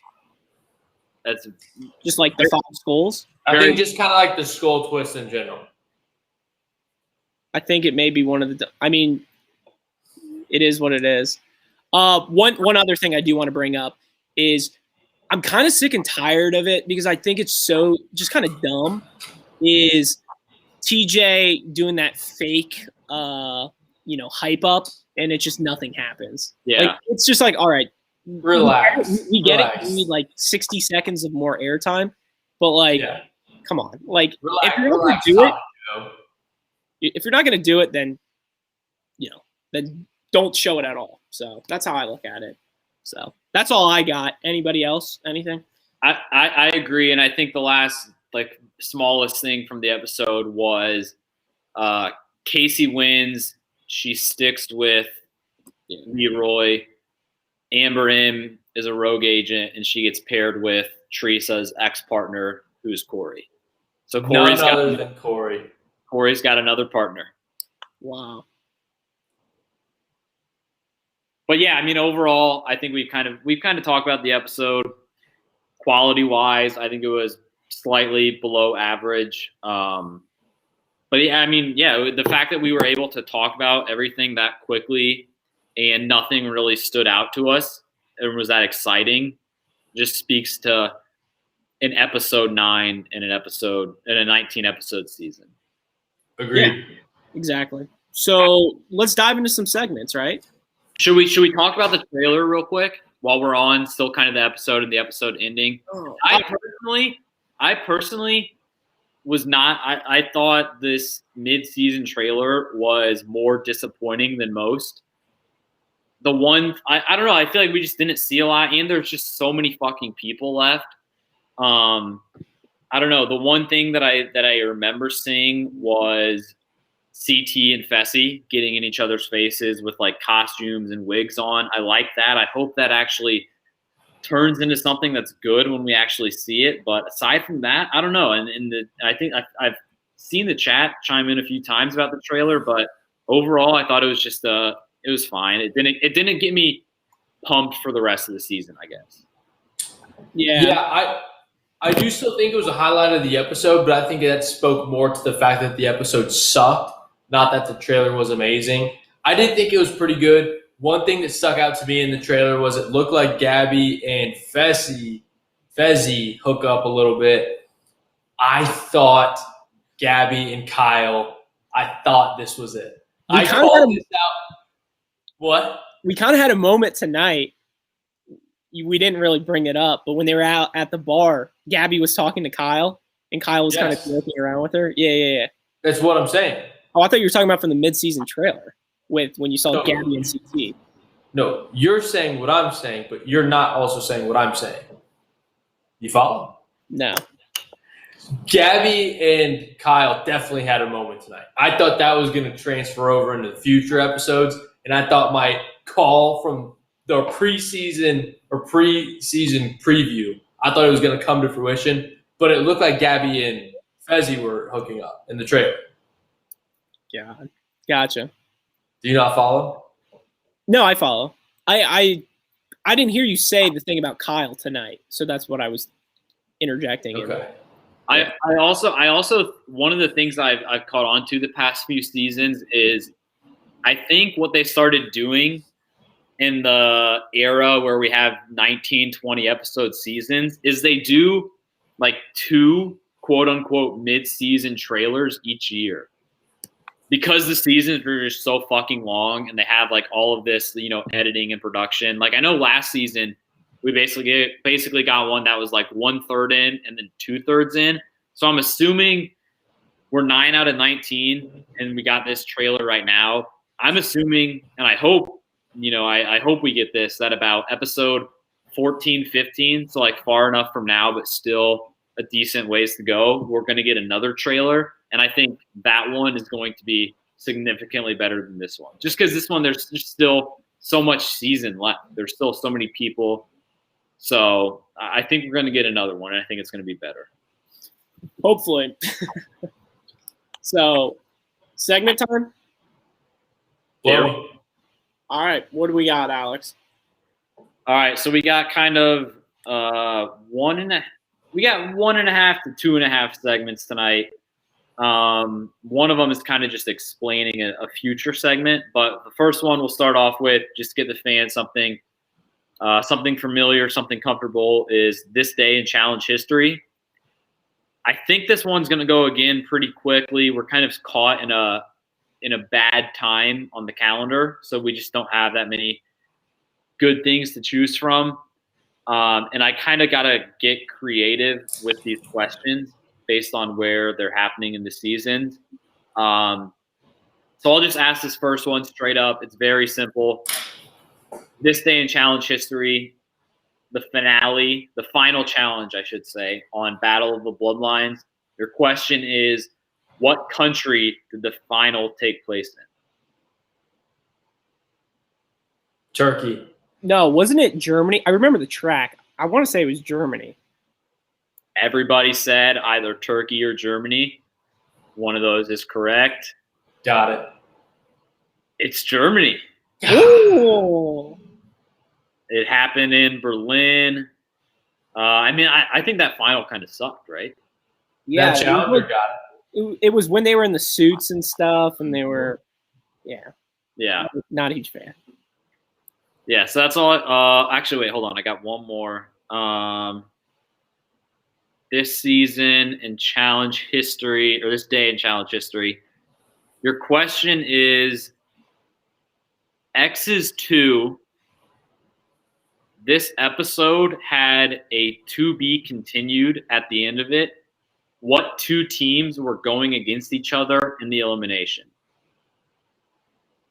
That's just like the 5 skulls? I think just kind of like the skull twist in general. I think it may be one of the – I mean, it is what it is. One other thing I do want to bring up is I'm kind of sick and tired of it because I think it's so just kind of dumb, is TJ doing that fake hype up, and it just nothing happens. Yeah. Like, it's just like, all right, relax. We get it. We need like 60 seconds of more airtime, but like, come on. Like, if you're not going to do it, if you're not going to do it, then, then don't show it at all. So that's how I look at it. So that's all I got. Anybody else? Anything? I agree. And I think the last smallest thing from the episode was Casey wins. She sticks with Leroy. Amber M is a rogue agent, and she gets paired with Teresa's ex-partner, who's Corey. So Corey's got another partner. Wow. But yeah, I mean, overall, I think we've kind of talked about the episode. Quality-wise, I think it was slightly below average. But yeah, I mean, the fact that we were able to talk about everything that quickly and nothing really stood out to us and was that exciting just speaks to an episode 9 in a 19 episode season. Agreed. Yeah, exactly. So let's dive into some segments, right? Should we talk about the trailer real quick while we're on still kind of the episode and the episode ending? Oh, I personally was not. I thought this mid-season trailer was more disappointing than most. The one I don't know. I feel like we just didn't see a lot, and there's just so many fucking people left. I don't know. The one thing that I remember seeing was CT and Fessy getting in each other's faces with like costumes and wigs on. I like that. I hope that actually turns into something that's good when we actually see it. But aside from that, I don't know. And I think I've seen the chat chime in a few times about the trailer, but overall, I thought it was just it was fine. It didn't get me pumped for the rest of the season, I guess. Yeah. I do still think it was a highlight of the episode, but I think that spoke more to the fact that the episode sucked, not that the trailer was amazing. I did think it was pretty good. One thing that stuck out to me in the trailer was it looked like Gabby and Fezzi hook up a little bit. I thought Gabby and Kyle, I thought this was it. I called this out. What? We kind of had a moment tonight. We didn't really bring it up, but when they were out at the bar, Gabby was talking to Kyle, and Kyle was kind of joking around with her. Yeah. That's what I'm saying. Oh, I thought you were talking about from the mid-season trailer when you saw Gabby and CT. No, you're saying what I'm saying, but you're not also saying what I'm saying. You follow? No. Gabby and Kyle definitely had a moment tonight. I thought that was going to transfer over into the future episodes, and I thought my call from the preseason preview, I thought it was going to come to fruition, but it looked like Gabby and Fezzi were hooking up in the trailer. Yeah, gotcha. Do you not follow? No, I follow. I didn't hear you say the thing about Kyle tonight, so that's what I was interjecting. Okay. I also one of the things I've caught on to the past few seasons is I think what they started doing in the era where we have 19, 20 episode seasons is they do like 2 quote unquote mid-season trailers each year. because the seasons are just so fucking long and they have like all of this, editing and production. Like I know last season we basically got one that was like 1/3 in and then 2/3 in. So I'm assuming we're 9 out of 19 and we got this trailer right now. I'm assuming, and I hope, I hope we get this, that about episode 14, 15, so like far enough from now, but still a decent ways to go, we're going to get another trailer. And I think that one is going to be significantly better than this one. Just because this one, there's still so much season left. There's still so many people. So I think we're going to get another one. And I think it's going to be better. Hopefully. So, segment time? Yeah. All right. What do we got, Alex? All right. So we got kind of 1.5 to 2.5 segments tonight. One of them is kind of just explaining a future segment, but the first one we'll start off with, just to get the fans something familiar, something comfortable, is this day in challenge history. I think this one's going to go again pretty quickly. We're kind of caught in a bad time on the calendar, so we just don't have that many good things to choose from. And I kind of got to get creative with these questions based on where they're happening in the season. So I'll just ask this first one straight up. It's very simple. This day in challenge history, the finale, the final challenge, I should say, on Battle of the Bloodlines. Your question is, what country did the final take place in? Turkey. No, wasn't it Germany? I remember the track. I want to say it was Germany. Everybody said either Turkey or Germany. One of those is correct. Got it. It's Germany. Ooh. It happened in Berlin. I think that final kind of sucked, right? Yeah. That challenger got It was when they were in the suits and stuff, and they were, Yeah. Not a huge fan. Yeah, so that's all. Actually, wait, hold on. I got one more. This season in challenge history, or this day in challenge history, your question is X's 2. This episode had a to be continued at the end of it. What two teams were going against each other in the elimination?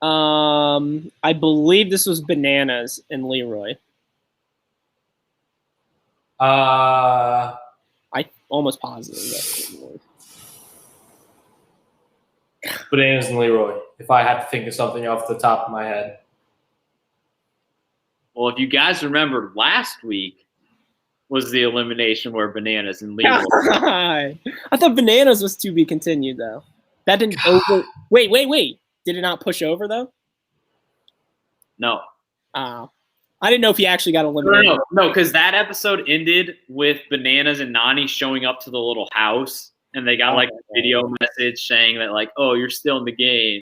I believe this was Bananas and Leroy. I almost positive. Bananas and Leroy, if I had to think of something off the top of my head. Well, if you guys remember, last week was the elimination where Bananas and Leroy. I thought Bananas was to be continued, though. That didn't over. Wait. Did it not push over, though? No. I didn't know if he actually got eliminated. No, because that episode ended with Bananas and Nani showing up to the little house, and they got like a video message saying that, like, oh, you're still in the game.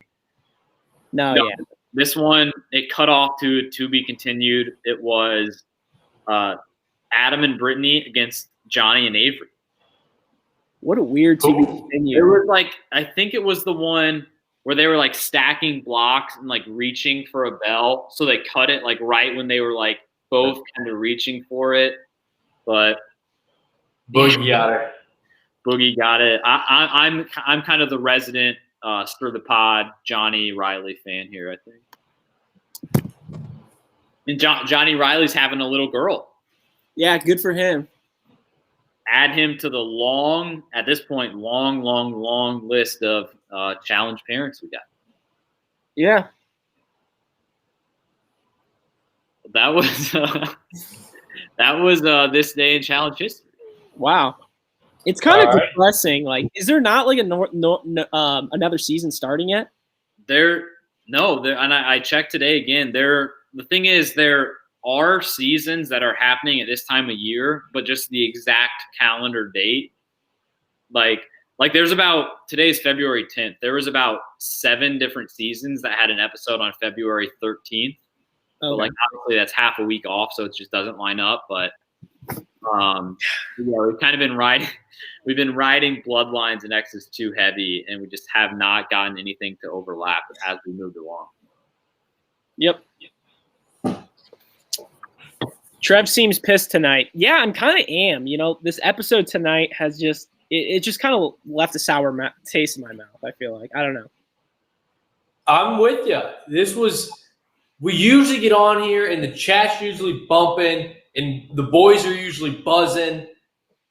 No, yeah. This one, it cut off to be continued. It was Adam and Brittany against Johnny and Avery. What a weird to be continued. It was like, I think it was the one where they were like stacking blocks and like reaching for a bell. So they cut it like right when they were like both kind of reaching for it. But Boogie got it. Boogie got it. I'm kind of the resident Stir the Pod Johnny Riley fan here, I think. And Johnny Riley's having a little girl. Yeah, good for him. Add him to the long list of challenge parents we got. Yeah. That was this day in challenge history. Wow. It's kind of depressing. Like, is there not like another season starting yet? And I checked today again. The thing is, there are seasons that are happening at this time of year, but just the exact calendar date. Like there's today's February 10th. There was about 7 different seasons that had an episode on February 13th. Okay. But like obviously that's half a week off, so it just doesn't line up. But We've kind of been riding. We've been riding Bloodlines and X's too heavy, and we just have not gotten anything to overlap as we moved along. Yep. Trev seems pissed tonight. Yeah, I'm kind of am. This episode tonight has just it just kind of left a sour taste in my mouth. I feel like I don't know. I'm with you. We usually get on here and the chat's usually bumping and the boys are usually buzzing,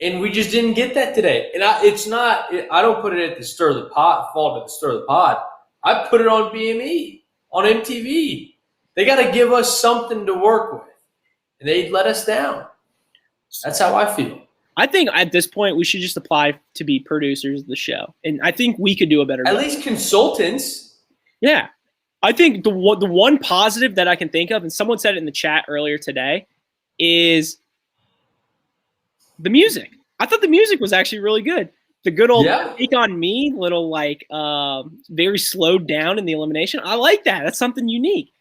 and we just didn't get that today. And I don't put it at the Stir of the Pot, fault at the Stir of the Pod. I put it on BME, on MTV. They got to give us something to work with, and they let us down. That's how I feel. I think at this point we should just apply to be producers of the show, and I think we could do a better job. At least consultants. Yeah. I think the one positive that I can think of, and someone said it in the chat earlier today, is the music. I thought the music was actually really good. The good old Take On Me, little very slowed down in the elimination. I like that. That's something unique.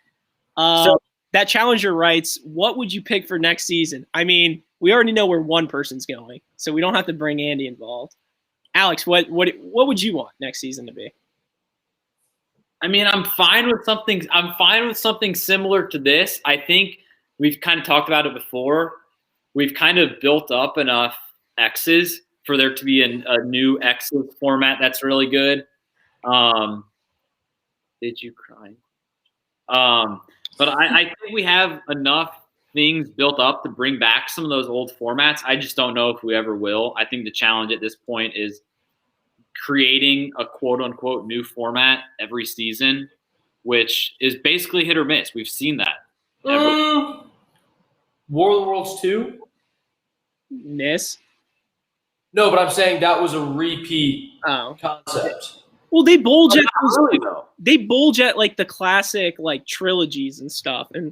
So that challenger writes, what would you pick for next season? I mean, we already know where one person's going, so we don't have to bring Andy involved. Alex, what would you want next season to be? I mean, I'm fine with something similar to this. I think we've kind of talked about it before. We've kind of built up enough X's for there to be a new X's format that's really good. Did you cry? But I think we have enough things built up to bring back some of those old formats. I just don't know if we ever will. I think the challenge at this point is creating a quote-unquote new format every season, which is basically hit or miss. We've seen that. War of the Worlds 2? Miss? No, but I'm saying that was a repeat concept. Well, they bulge at the classic trilogies and stuff, and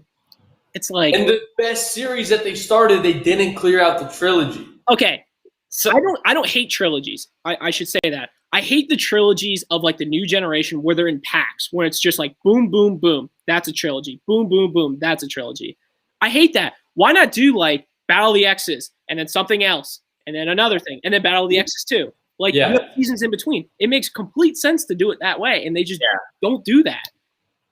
it's like. And the best series that they started, they didn't clear out the trilogy. Okay, so I don't hate trilogies. I should say that. I hate the trilogies of the new generation where they're in packs, where it's just boom, boom, boom. That's a trilogy. Boom, boom, boom. That's a trilogy. I hate that. Why not do Battle of the X's and then something else and then another thing and then Battle of the X's too? You have seasons in between. It makes complete sense to do it that way, and they just don't do that.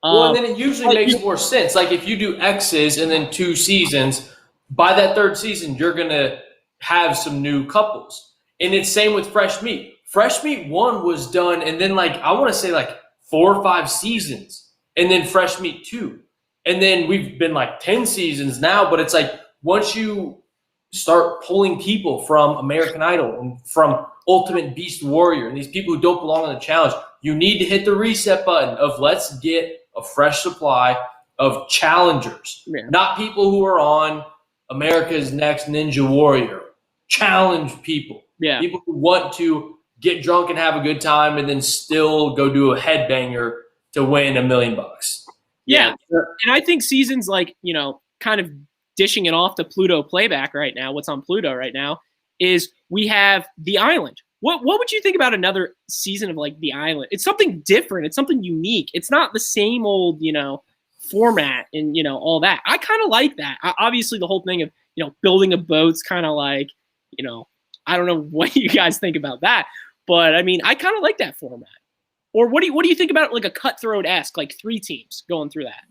Well, and then it usually makes more sense. If you do X's and then 2 seasons, by that 3rd season, you're going to have some new couples. And it's same with Fresh Meat. Fresh Meat 1 was done, and then I want to say 4 or 5 seasons, and then Fresh Meat 2. And then we've been 10 seasons now, but it's once you start pulling people from American Idol and from Ultimate Beast Warrior and these people who don't belong on the challenge, you need to hit the reset button of let's get a fresh supply of challengers, not people who are on America's Next Ninja Warrior. Challenge people. Yeah. People who want to get drunk and have a good time and then still go do a headbanger to win $1 million. Yeah. And I think seasons kind of dishing it off to Pluto playback right now, what's on Pluto right now, is we have The Island. What would you think about another season of The Island? It's something different. It's something unique. It's not the same old, format and, all that. I kind of like that. Obviously, the whole thing of, building a boat's kind of I don't know what you guys think about that, but I mean, I kind of like that format. Or what do you think about a cutthroat-esque, 3 teams going through that?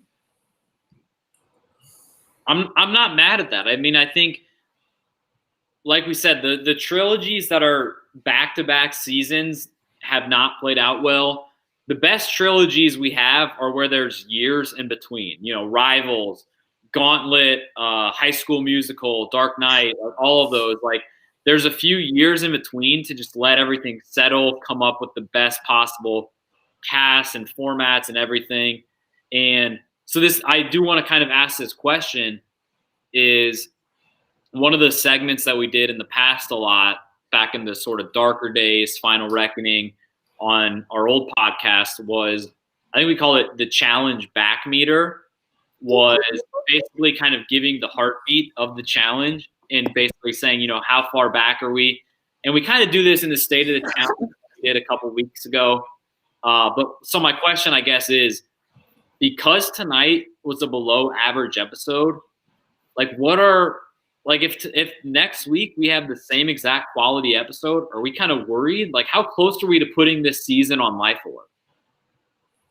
I'm not mad at that. I mean, I think, like we said, the trilogies that are back-to-back seasons have not played out well. The best trilogies we have are where there's years in between. Rivals, Gauntlet, High School Musical, Dark Knight, all of those. There's a few years in between to just let everything settle, come up with the best possible cast and formats and everything. And so I do want to kind of ask this question, is one of the segments that we did in the past a lot back in the sort of darker days, Final Reckoning on our old podcast was, I think we call it the challenge back meter, was basically kind of giving the heartbeat of the challenge and basically saying, how far back are we? And we kind of do this in the State of the Challenge we did a couple weeks ago. So my question, I guess, is, because tonight was a below average episode, what are like if next week we have the same exact quality episode, are we kind of worried? Like, how close are we to putting this season on life order?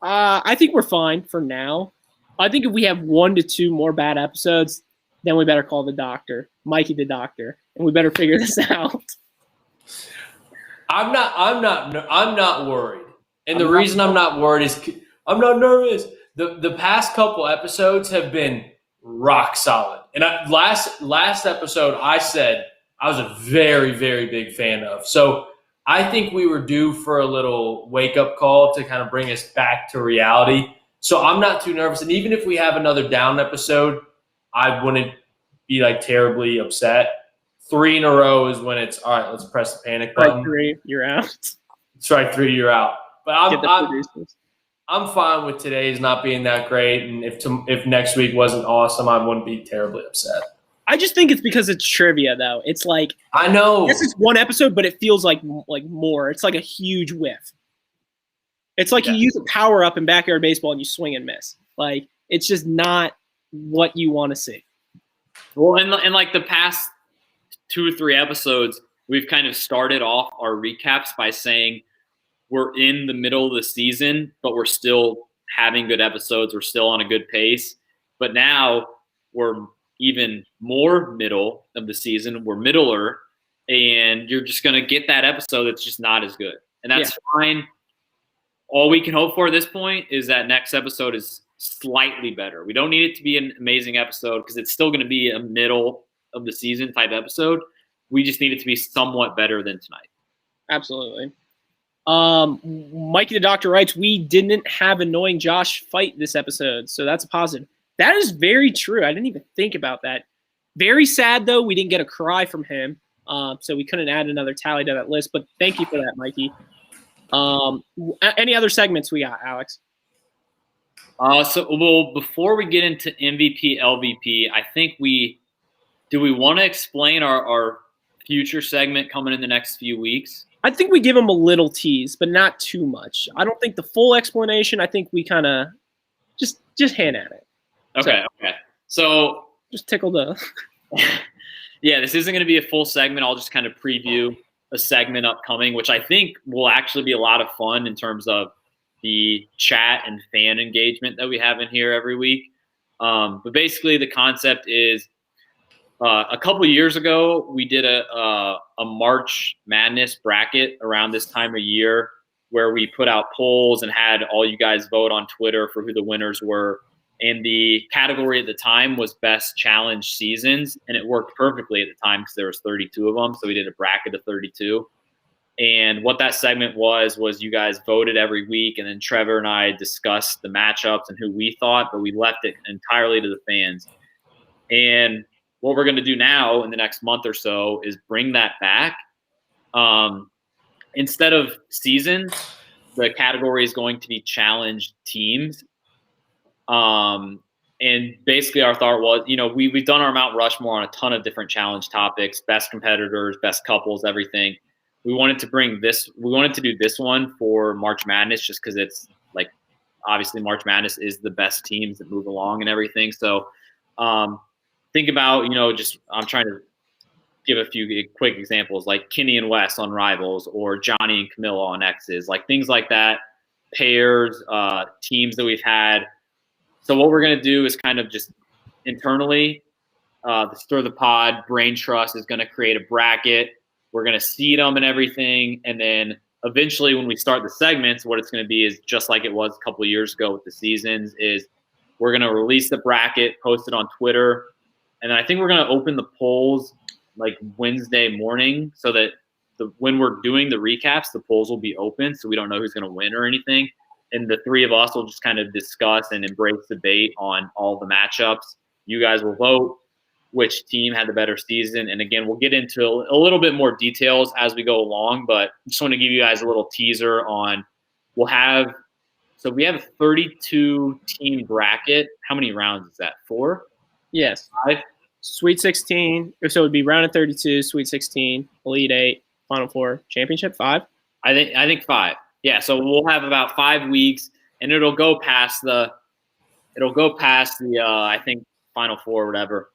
I think we're fine for now. I think if we have 1 to 2 more bad episodes, then we better call the doctor, Mikey the doctor, and we better figure this out. I'm not worried. And the reason I'm not worried is I'm not nervous. The past couple episodes have been rock solid. And last episode I said I was a very, very big fan of. So I think we were due for a little wake-up call to kind of bring us back to reality. So I'm not too nervous. And even if we have another down episode, I wouldn't be like terribly upset. 3 in a row is when it's, all right, let's press the panic button. Strike 3, you're out. Strike 3, you're out. But I'm fine with today's not being that great. And if next week wasn't awesome, I wouldn't be terribly upset. I just think it's because it's trivia, though. It's like, I know this is one episode, but it feels like more. It's like a huge whiff. It's like you use a power up in backyard baseball and you swing and miss. Like, it's just not what you want to see. Well, and like the past 2 or 3 episodes, we've kind of started off our recaps by saying we're in the middle of the season, but we're still having good episodes. We're still on a good pace. But now we're even more middle of the season. We're middler, and you're just going to get that episode that's just not as good. And that's fine. All we can hope for at this point is that next episode is slightly better. We don't need it to be an amazing episode because it's still going to be a middle of the season type episode. We just need it to be somewhat better than tonight. Absolutely. Mikey the Doctor writes, we didn't have annoying Josh fight this episode, so that's a positive. That is very true. I didn't even think about that. Very sad, though. We didn't get a cry from him, so we couldn't add another tally to that list, but thank you for that, Mikey. Any other segments we got, Alex? Before we get into MVP, LVP, I think do we want to explain our future segment coming in the next few weeks? I think we give him a little tease, but not too much. I don't think the full explanation. I think we kind of just hint at it. Okay. So just tickle the. Yeah, this isn't going to be a full segment. I'll just kind of preview a segment upcoming, which I think will actually be a lot of fun in terms of the chat and fan engagement that we have in here every week. But basically, the concept is a couple of years ago, we did a March Madness bracket around this time of year where we put out polls and had all you guys vote on Twitter for who the winners were. And the category at the time was best challenge seasons, and it worked perfectly at the time because there was 32 of them. So we did a bracket of 32. And what that segment was you guys voted every week, and then Trevor and I discussed the matchups and who we thought, but we left it entirely to the fans. And what we're going to do now in the next month or so is bring that back. Instead of seasons, the category is going to be challenged teams. And basically our thought was, we've done our Mount Rushmore on a ton of different challenge topics, best competitors, best couples, everything. We wanted to do this one for March Madness just because it's like, obviously March Madness is the best teams that move along and everything. So, think about, I'm trying to give a few quick examples like Kenny and Wes on Rivals or Johnny and Camilla on X's, like things like that, pairs, teams that we've had. So what we're going to do is kind of just internally, the Stir the Pod Brain Trust is going to create a bracket. We're going to seed them and everything. And then eventually when we start the segments, what it's going to be is just like it was a couple of years ago with the seasons is we're going to release the bracket, post it on Twitter. And then I think we're going to open the polls like Wednesday morning so that when we're doing the recaps, the polls will be open. So we don't know who's going to win or anything. And the three of us will just kind of discuss and embrace debate on all the matchups. You guys will vote which team had the better season. And again, we'll get into a little bit more details as we go along, but I just want to give you guys a little teaser on we have a 32 team bracket. How many rounds is that? 4? Yes. 5? Sweet 16. So it would be round of 32, Sweet 16, Elite 8, Final 4, Championship 5? I think 5. Yeah, so we'll have about 5 weeks, and it'll go past the I think Final 4 or whatever.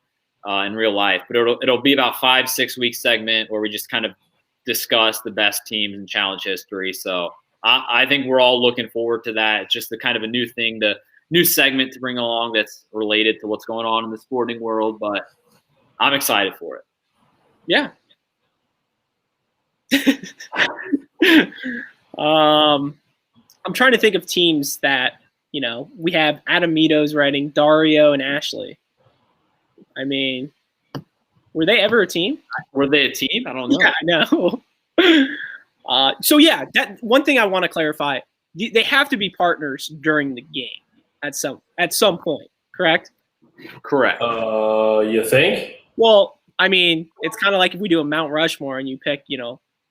in real life. But it'll be about 5-6 week segment where we just kind of discuss the best teams in challenge history. So I think we're all looking forward to that. It's just the kind of a new thing, the new segment to bring along that's related to what's going on in the sporting world. But I'm excited for it. Yeah. I'm trying to think of teams that, we have Adam Mito's writing, Dario and Ashley. I mean, were they ever a team? Were they a team? I don't know. Yeah, I know. So yeah, that one thing I want to clarify: they have to be partners during the game at some point, correct? Correct. You think? Well, I mean, it's kind of like if we do a Mount Rushmore and you pick,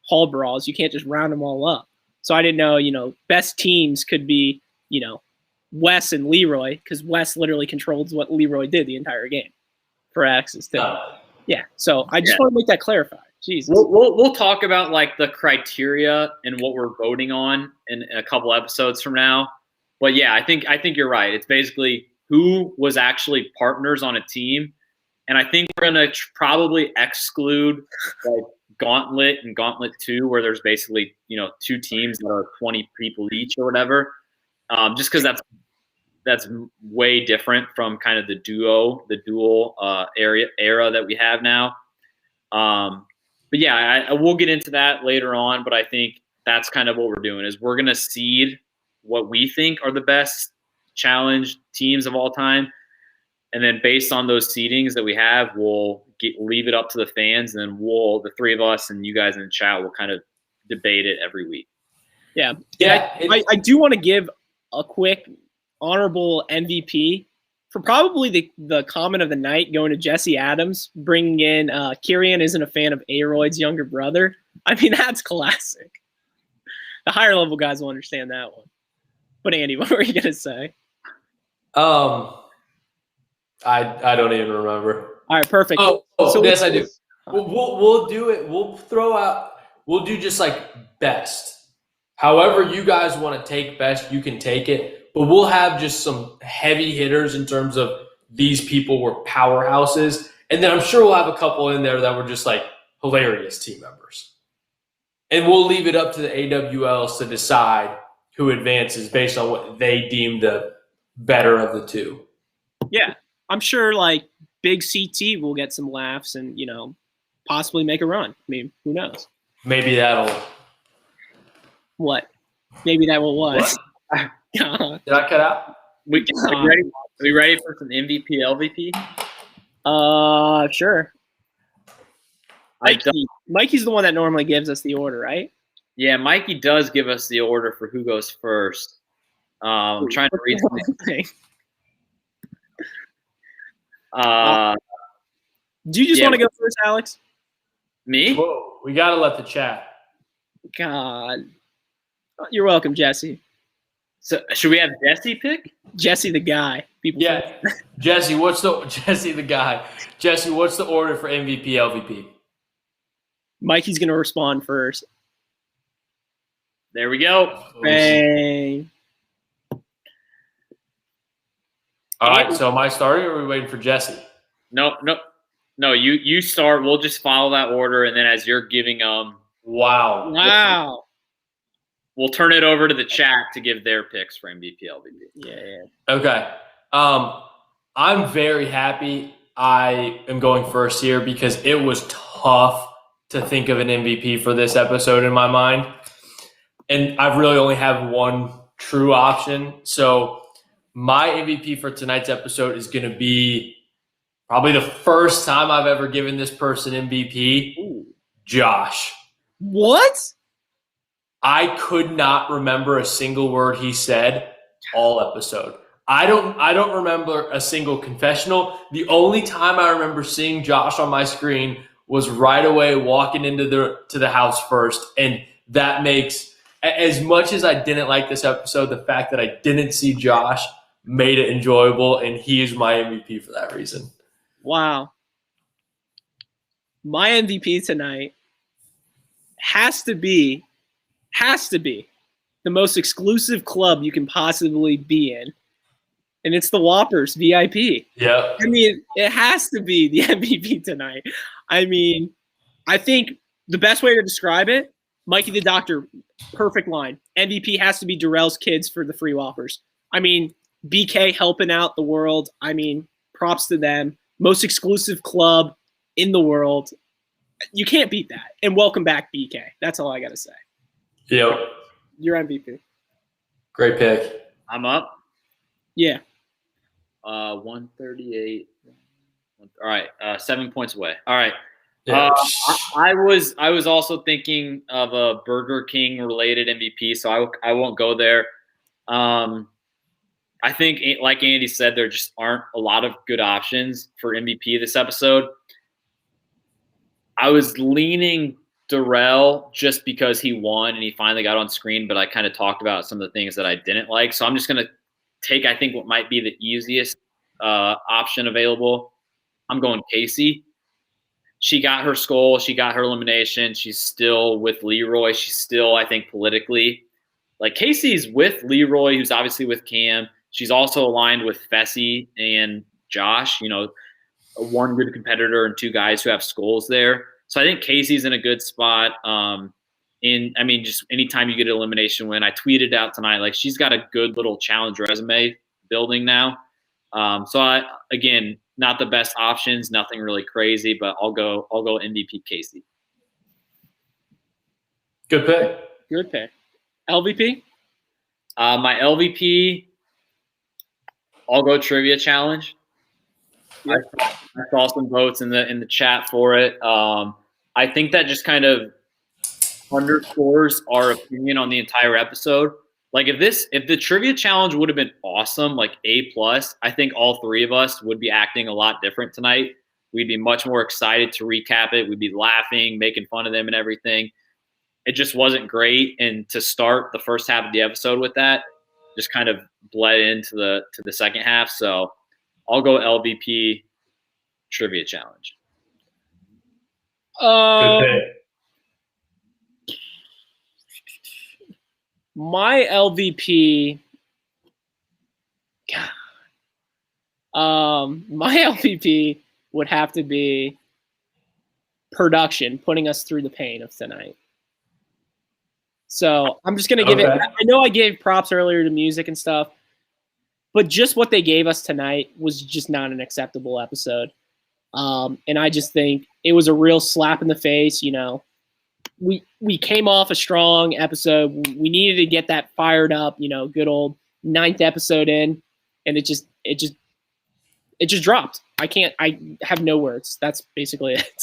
hall brawls, you can't just round them all up. So I didn't know, best teams could be, Wes and Leroy, because Wes literally controls what Leroy did the entire game for X's too. Yeah. So I just want to make that clarified. Jesus. We'll talk about like the criteria and what we're voting on in a couple episodes from now. But yeah, I think you're right. It's basically who was actually partners on a team. And I think we're going to probably exclude like Gauntlet and Gauntlet 2, where there's basically, 2 teams that are 20 people each or whatever. Just because that's way different from kind of the dual era that we have now. But yeah, we'll get into that later on. But I think that's kind of what we're doing is we're going to seed what we think are the best challenge teams of all time. And then based on those seedings that we have, we'll leave it up to the fans, and then the 3 of us and you guys in the chat will kind of debate it every week. Yeah. I do want to give a quick honorable MVP for probably the comment of the night going to Jesse Adams, bringing in Kieran isn't a fan of Aroyd's younger brother. I mean, that's classic. The higher level guys will understand that one. But Andy, what were you going to say? I don't even remember. All right, perfect. So yes, I do. We'll do it. We'll do just like best. However you guys want to take best, you can take it. But we'll have just some heavy hitters in terms of these people were powerhouses. And then I'm sure we'll have a couple in there that were just like hilarious team members. And we'll leave it up to the AWLs to decide who advances based on what they deem the better of the two. Yeah. I'm sure like Big CT will get some laughs and, possibly make a run. I mean, who knows? Maybe that'll. What? Maybe that will what? Did I cut out? Are we ready for some MVP, LVP? Sure. Mikey's the one that normally gives us the order, right? Yeah, Mikey does give us the order for who goes first. I'm trying to read something. Do you just want to go first, Alex? Me? Whoa, we got to let the chat. God. You're welcome, Jesse. So should we have Jesse pick? Jesse the guy. Jesse, Jesse the guy. Jesse, what's the order for MVP, LVP? Mikey's going to respond first. There we go. Bang. All right, so am I starting or are we waiting for Jesse? No, you start. We'll just follow that order, and then as you're giving Wow. We'll turn it over to the chat to give their picks for MVP, LVP. Yeah. Okay. I'm very happy I am going first here because it was tough to think of an MVP for this episode in my mind. And I really only have one true option. So my MVP for tonight's episode is going to be probably the first time I've ever given this person MVP. Ooh. Josh. What? I could not remember a single word he said all episode. I don't remember a single confessional. The only time I remember seeing Josh on my screen was right away walking into the house first. And that makes, as much as I didn't like this episode, the fact that I didn't see Josh made it enjoyable, and he is my MVP for that reason. Wow. My MVP tonight has to be the most exclusive club you can possibly be in. and it's the Whoppers VIP. Yeah. I mean, it has to be the MVP tonight. I mean, I think the best way to describe it, Mikey the Doctor, perfect line. MVP has to be Darrell's kids for the free Whoppers. I mean, BK helping out the world. I mean, props to them. Most exclusive club in the world. You can't beat that. And welcome back, BK. That's all I got to say. Yep. Your MVP. Great pick. I'm up. Yeah. 138. All right, 7 points away. All right. Yeah. I was also thinking of a Burger King related MVP, so I won't go there. I think, like Andy said, there just aren't a lot of good options for MVP this episode. I was leaning Darrell just because he won and he finally got on screen, but I kind of talked about some of the things that I didn't like. So I'm just going to take, I think, what might be the easiest option available. I'm going Casey. She got her skull. She got her elimination. She's still with Leroy. She's still, I think, politically. Like, Casey's with Leroy, who's obviously with Cam. She's also aligned with Fessy and Josh, you know, one good competitor and two guys who have skulls there. So I think Casey's in a good spot. Just anytime you get an elimination win, I tweeted out tonight, like, she's got a good little challenge resume building now. Again, not the best options, nothing really crazy, but I'll go MVP Casey. Good pick. Good pick. LVP? My LVP, I'll go trivia challenge. Yep. I saw some votes in the chat for it. I think that just kind of underscores our opinion on the entire episode. Like, if the trivia challenge would have been awesome, like A+, I think all three of us would be acting a lot different tonight. We'd be much more excited to recap it. We'd be laughing, making fun of them and everything. It just wasn't great. And to start the first half of the episode with that just kind of bled into the second half. So I'll go LVP trivia challenge. Good pick. My LVP, my LVP would have to be production, putting us through the pain of tonight. So I'm just going to give it. I know I gave props earlier to music and stuff, but just what they gave us tonight was just not an acceptable episode. And I just think it was a real slap in the face. You know, we came off a strong episode. We needed to get that fired up, you know, good old 9th episode in, and it just dropped. I have no words. That's basically it.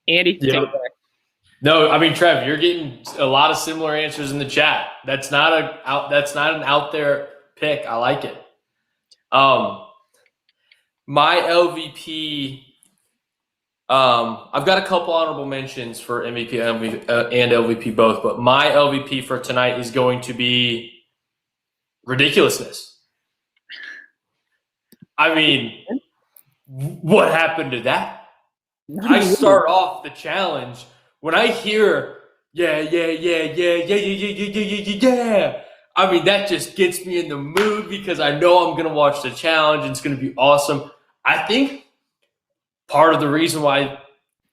Andy, take it away. No, I mean, Trev, you're getting a lot of similar answers in the chat. That's not an out there pick. I like it. My LVP, I've got a couple honorable mentions for MVP and LVP both, but my LVP for tonight is going to be ridiculousness. I mean, what happened to that? I start off the challenge when I hear, yeah. I mean, that just gets me in the mood because I know I'm going to watch the challenge and it's going to be awesome. I think part of the reason why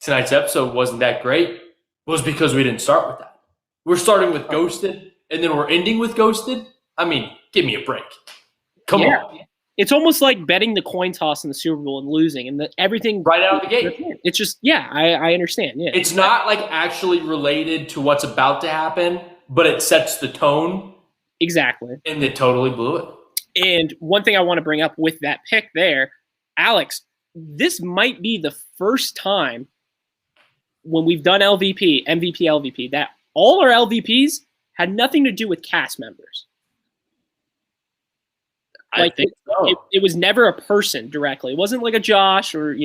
tonight's episode wasn't that great was because we didn't start with that. We're starting with Ghosted and then we're ending with Ghosted. I mean, give me a break. Come on. It's almost like betting the coin toss in the Super Bowl and losing, and everything right out of the gate. It's just, I understand. Yeah, it's not like actually related to what's about to happen, but it sets the tone. Exactly. And they totally blew it. And one thing I want to bring up with that pick there, Alex, this might be the first time when we've done MVP, LVP, that all our LVPs had nothing to do with cast members. I think so. It was never a person directly. It wasn't like a Josh or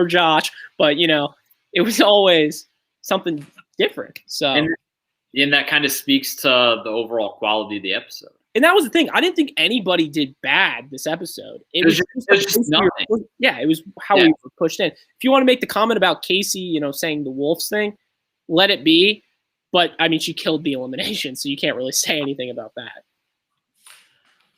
Josh, but it was always something different. So, and that kind of speaks to the overall quality of the episode. And that was the thing. I didn't think anybody did bad this episode. It was just nothing. Yeah, it was how we were pushed in. If you want to make the comment about Casey, saying the Wolves thing, let it be. But I mean, she killed the elimination, so you can't really say anything about that.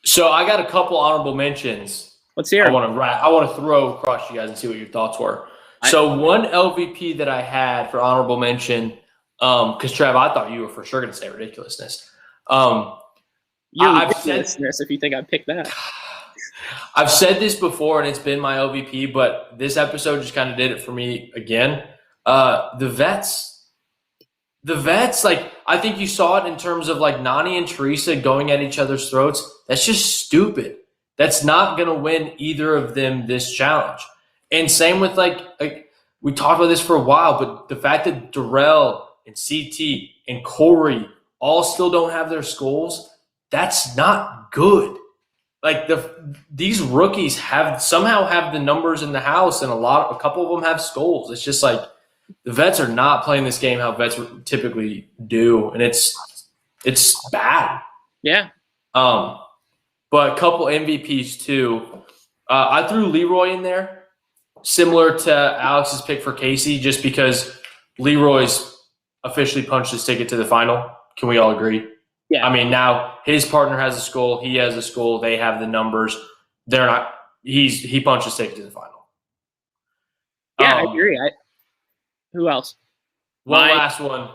So I got a couple honorable mentions. Let's hear I it. want to throw across you guys and see what your thoughts were. So one LVP that I had for honorable mention, because Trev, I thought you were for sure going to say ridiculousness. You're I've ridiculousness if you think I'd pick that. I've said this before, and it's been my LVP, but this episode just kind of did it for me again. The vets, like I think you saw it in terms of like Nani and Teresa going at each other's throats. That's just stupid. That's not going to win either of them this challenge. And same with like we talked about this for a while, but the fact that Darrell and CT and Corey all still don't have their skulls, that's not good. Like these rookies somehow have the numbers in the house, and a couple of them have skulls. It's just like the vets are not playing this game how vets typically do, and it's bad. Yeah. But a couple MVPs too. I threw Leroy in there, similar to Alex's pick for Casey, just because Leroy's officially punched his ticket to the final. Can we all agree? Yeah. I mean, now his partner has a skull. He has a skull. They have the numbers. They're not. He punched his ticket to the final. Yeah, I agree. Who else? One last one.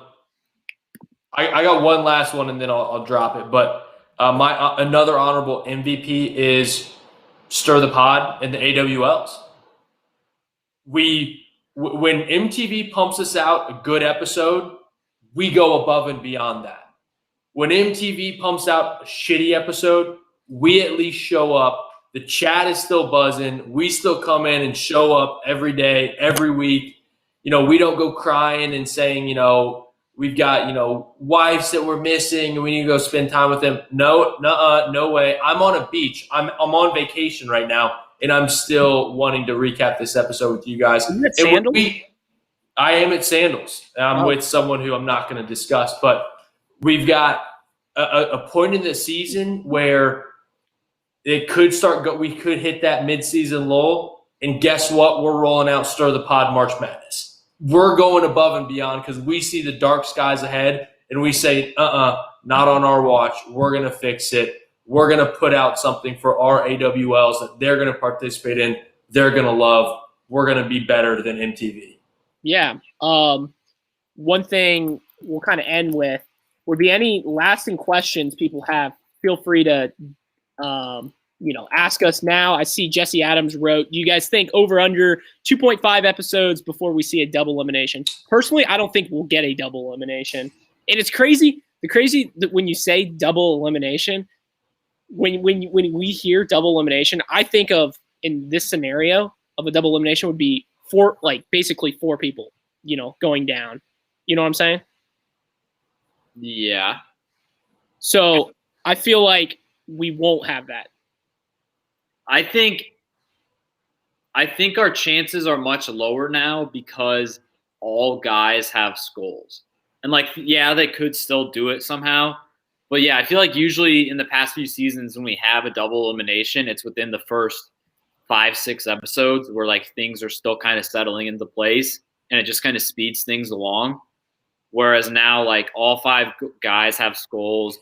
I got one last one, and then I'll drop it. But my another honorable MVP is Stir the Pod and the AWLs. When MTV pumps us out a good episode, we go above and beyond that. When MTV pumps out a shitty episode, we at least show up. The chat is still buzzing. We still come in and show up every day, every week. We don't go crying and saying, we've got, wives that we're missing and we need to go spend time with them. No, no way. I'm on a beach. I'm on vacation right now, and I'm still wanting to recap this episode with you guys. Are you at Sandals? I am at Sandals. I'm with someone who I'm not going to discuss, but we've got a point in the season where it could we could hit that midseason lull, and guess what? We're rolling out Stir the Pod March Madness. We're going above and beyond because we see the dark skies ahead, and we say, not on our watch. We're going to fix it. We're going to put out something for our AWLs that they're going to participate in, they're going to love. We're going to be better than MTV. Yeah. One thing we'll kind of end with would be any lasting questions people have. Feel free to, ask us now. I see Jesse Adams wrote, do you guys think over under 2.5 episodes before we see a double elimination? Personally, I don't think we'll get a double elimination. And it's crazy. The crazy that when you say double elimination, when we hear double elimination, I think of in this scenario of a double elimination would be basically four people, going down. You know what I'm saying? Yeah. So I feel like we won't have that. I think our chances are much lower now because all guys have skulls. And they could still do it somehow. But yeah, I feel like usually in the past few seasons when we have a double elimination, it's within the first 5-6 episodes where things are still kind of settling into place and it just kind of speeds things along. Whereas now all 5 guys have skulls.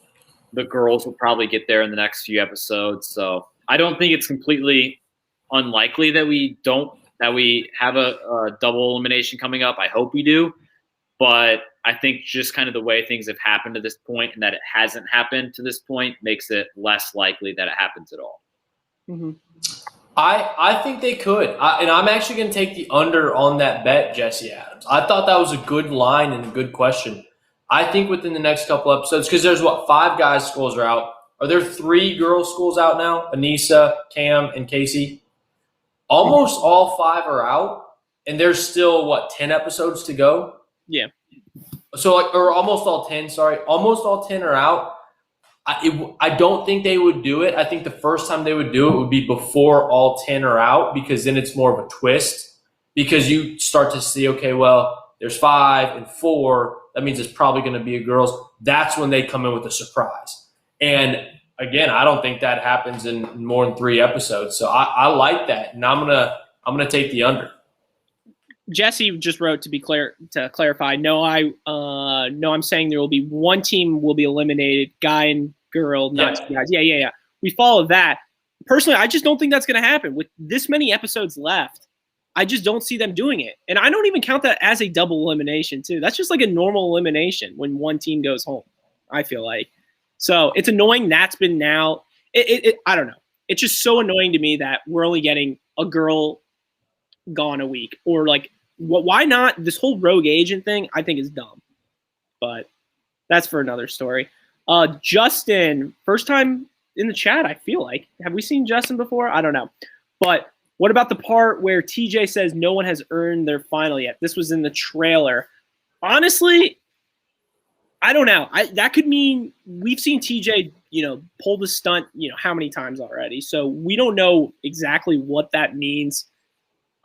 The girls will probably get there in the next few episodes. So I don't think it's completely unlikely that we have a double elimination coming up. I hope we do. But I think just kind of the way things have happened to this point and that it hasn't happened to this point makes it less likely that it happens at all. Mm-hmm. I think they could. And I'm actually going to take the under on that bet, Jesse Adams. I thought that was a good line and a good question. I think within the next couple episodes, because there's 5 guys' schools are out. Are there 3 girls' schools out now? Anissa, Cam, and Casey? Almost all 5 are out, and there's still, 10 episodes to go? Yeah. So, or almost all 10, sorry. Almost all 10 are out. I don't think they would do it. I think the first time they would do it would be before all 10 are out, because then it's more of a twist. Because you start to see, okay, well, there's 5 and 4. That means it's probably going to be a girls. That's when they come in with a surprise. And again, I don't think that happens in more than 3 episodes. So I like that, and I'm gonna take the under. Jesse just wrote to clarify. No, I'm saying there will be one team will be eliminated, guy and girl, not 2 guys. Yeah. we follow that. Personally, I just don't think that's going to happen. With this many episodes left, I just don't see them doing it. And I don't even count that as a double elimination, too. That's just like a normal elimination when one team goes home, I feel like. So it's annoying that's been now. I don't know. It's just so annoying to me that we're only getting a girl gone a week. Or like, why not? This whole rogue agent thing, I think is dumb. But that's for another story. Justin, first time in the chat, I feel like. Have we seen Justin before? I don't know. But what about the part where TJ says no one has earned their final yet? This was in the trailer. Honestly, I don't know. That could mean we've seen TJ, pull the stunt, how many times already. So we don't know exactly what that means.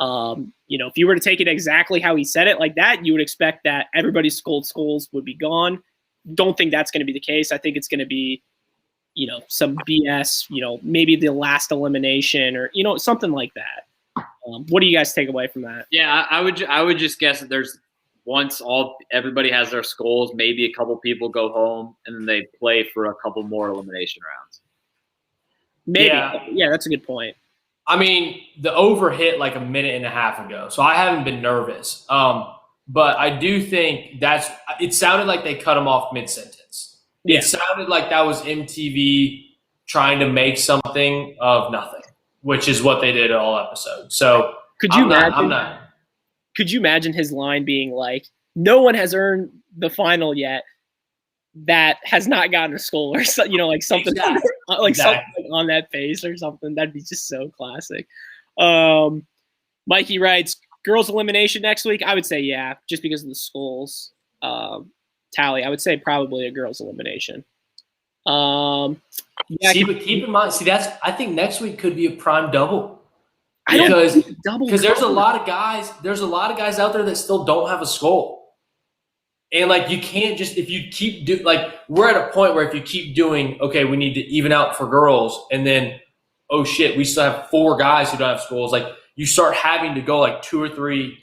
If you were to take it exactly how he said it like that, you would expect that everybody's skulls would be gone. Don't think that's going to be the case. I think it's going to be, some BS, maybe the last elimination or, something like that. What do you guys take away from that? Yeah, I would just guess that there's once everybody has their skulls, maybe a couple people go home and then they play for a couple more elimination rounds. Maybe. Yeah, that's a good point. I mean, the over hit like a minute and a half ago, so I haven't been nervous. But I do think it sounded like they cut him off mid-sentence. Yeah. It sounded like that was MTV trying to make something of nothing, which is what they did all episode. So could you imagine his line being like, no one has earned the final yet that has not gotten a skull, or something, like something exactly. Something on that face or something. That'd be just so classic. Mikey writes, girls elimination next week. I would say yeah, just because of the skulls tally. I would say probably a girls elimination. But keep in mind, I think next week could be a prime double. Because there's a lot of guys out there that still don't have a skull. And like you can't just if you keep we're at a point where if you keep doing okay, we need to even out for girls, and then oh shit, we still have 4 guys who don't have skulls. Like you start having to go like 2 or 3.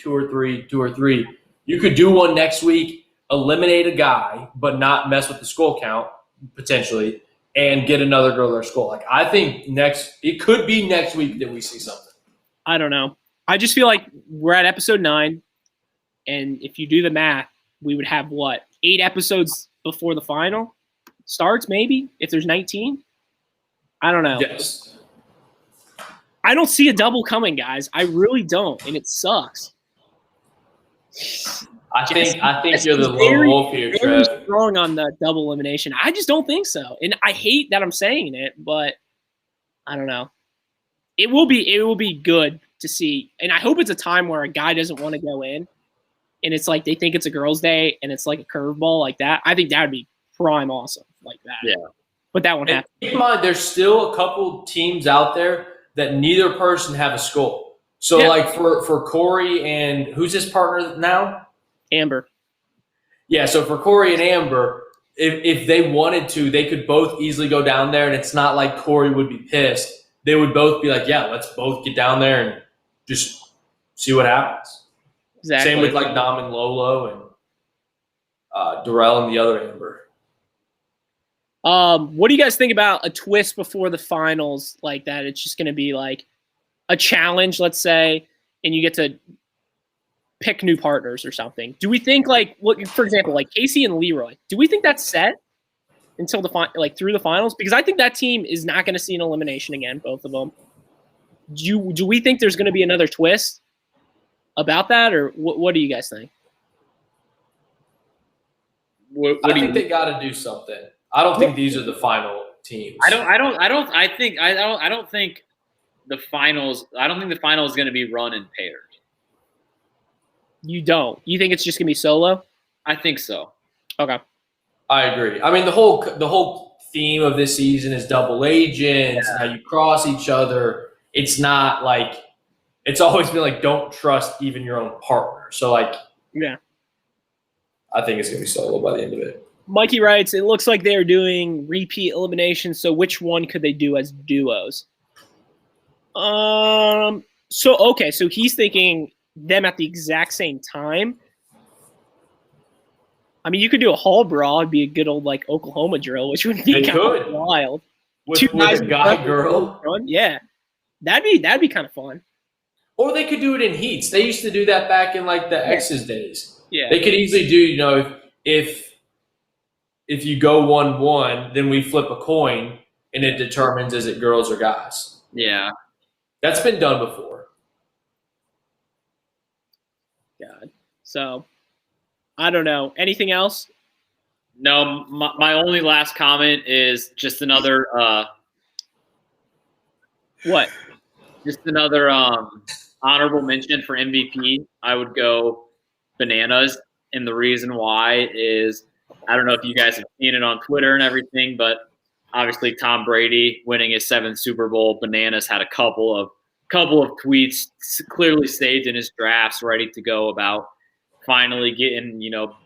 You could do one next week, eliminate a guy, but not mess with the skull count potentially, and get another girl their skull. Like I think it could be next week that we see something. I don't know. I just feel like we're at episode 9, and if you do the math, we would have, 8 episodes before the final starts, maybe, if there's 19? I don't know. Yes. I don't see a double coming, guys. I really don't, and it sucks. I think you're the lone wolf here, Trev. Very strong on the double elimination. I just don't think so, and I hate that I'm saying it, but I don't know. It will be good to see, and I hope it's a time where a guy doesn't want to go in, and it's like they think it's a girls' day, and it's like a curveball like that. I think that would be prime awesome like that. Yeah, but that won't happen. Keep in mind, there's still a couple teams out there that neither person have a skull. So like for Corey and who's his partner now? Amber. Yeah, so for Corey and Amber, if they wanted to, they could both easily go down there, and it's not like Corey would be pissed. They would both be like, yeah, let's both get down there and just see what happens. Exactly. Same with like Dom and Lolo and Darrell and the other Amber. What do you guys think about a twist before the finals like that? It's just going to be like a challenge, let's say, and you get to pick new partners or something. Do we think for example, like Casey and Leroy, do we think that's set until through the finals? Because I think that team is not going to see an elimination again, both of them. Do we think there's going to be another twist about that, or what do you guys think? I think they got to do something. I don't think these are the final teams. I don't think the finals is going to be run in pairs. You don't? You think it's just going to be solo? I think so. Okay. I agree. I mean, the whole theme of this season is double agents, how you cross each other. It's not like it's always been like don't trust even your own partner. So I think it's gonna be solo by the end of it. Mikey writes, it looks like they're doing repeat eliminations. So which one could they do as duos? So he's thinking them at the exact same time. I mean, you could do a hall brawl. It'd be a good old like Oklahoma drill, which would be kind of wild. with a guy girl. Yeah, that'd be kind of fun. Or they could do it in heats. They used to do that back in like the X's days. Yeah, they could easily do. If you go 1-1, then we flip a coin and it determines is it girls or guys. Yeah, that's been done before. God, so I don't know. Anything else? No, my only last comment is just another what? Just another honorable mention for MVP. I would go Bananas, and the reason why is I don't know if you guys have seen it on Twitter and everything, but obviously Tom Brady winning his 7th Super Bowl. Bananas had a couple of tweets clearly saved in his drafts, ready to go about finally getting,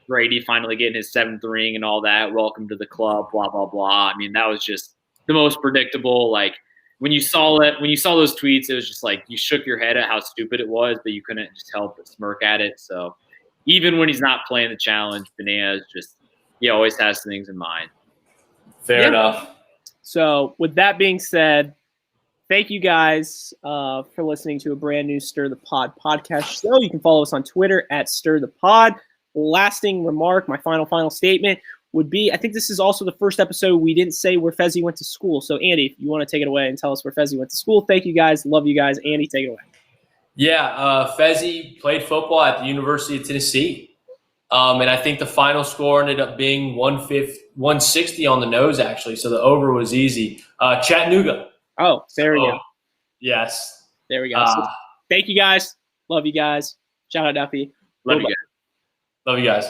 Brady finally getting his 7th ring and all that. Welcome to the club, blah, blah, blah. I mean, that was just the most predictable. Like when you saw those tweets, it was just like you shook your head at how stupid it was, but you couldn't just help but smirk at it. So even when he's not playing the challenge, Bananas he always has things in mind. Fair enough. So with that being said, thank you guys for listening to a brand new Stir the Pod podcast show. You can follow us on Twitter at Stir the Pod. Lasting remark, my final statement would be, I think this is also the first episode we didn't say where Fezzi went to school. So Andy, if you want to take it away and tell us where Fezzi went to school. Thank you guys. Love you guys. Andy, take it away. Yeah, Fezzi played football at the University of Tennessee. And I think the final score ended up being 160 on the nose, actually. So the over was easy. Chattanooga. Oh, there we go. Yes. There we go. So thank you guys. Love you guys. Shout out Duffy. Love you guys. Love you guys.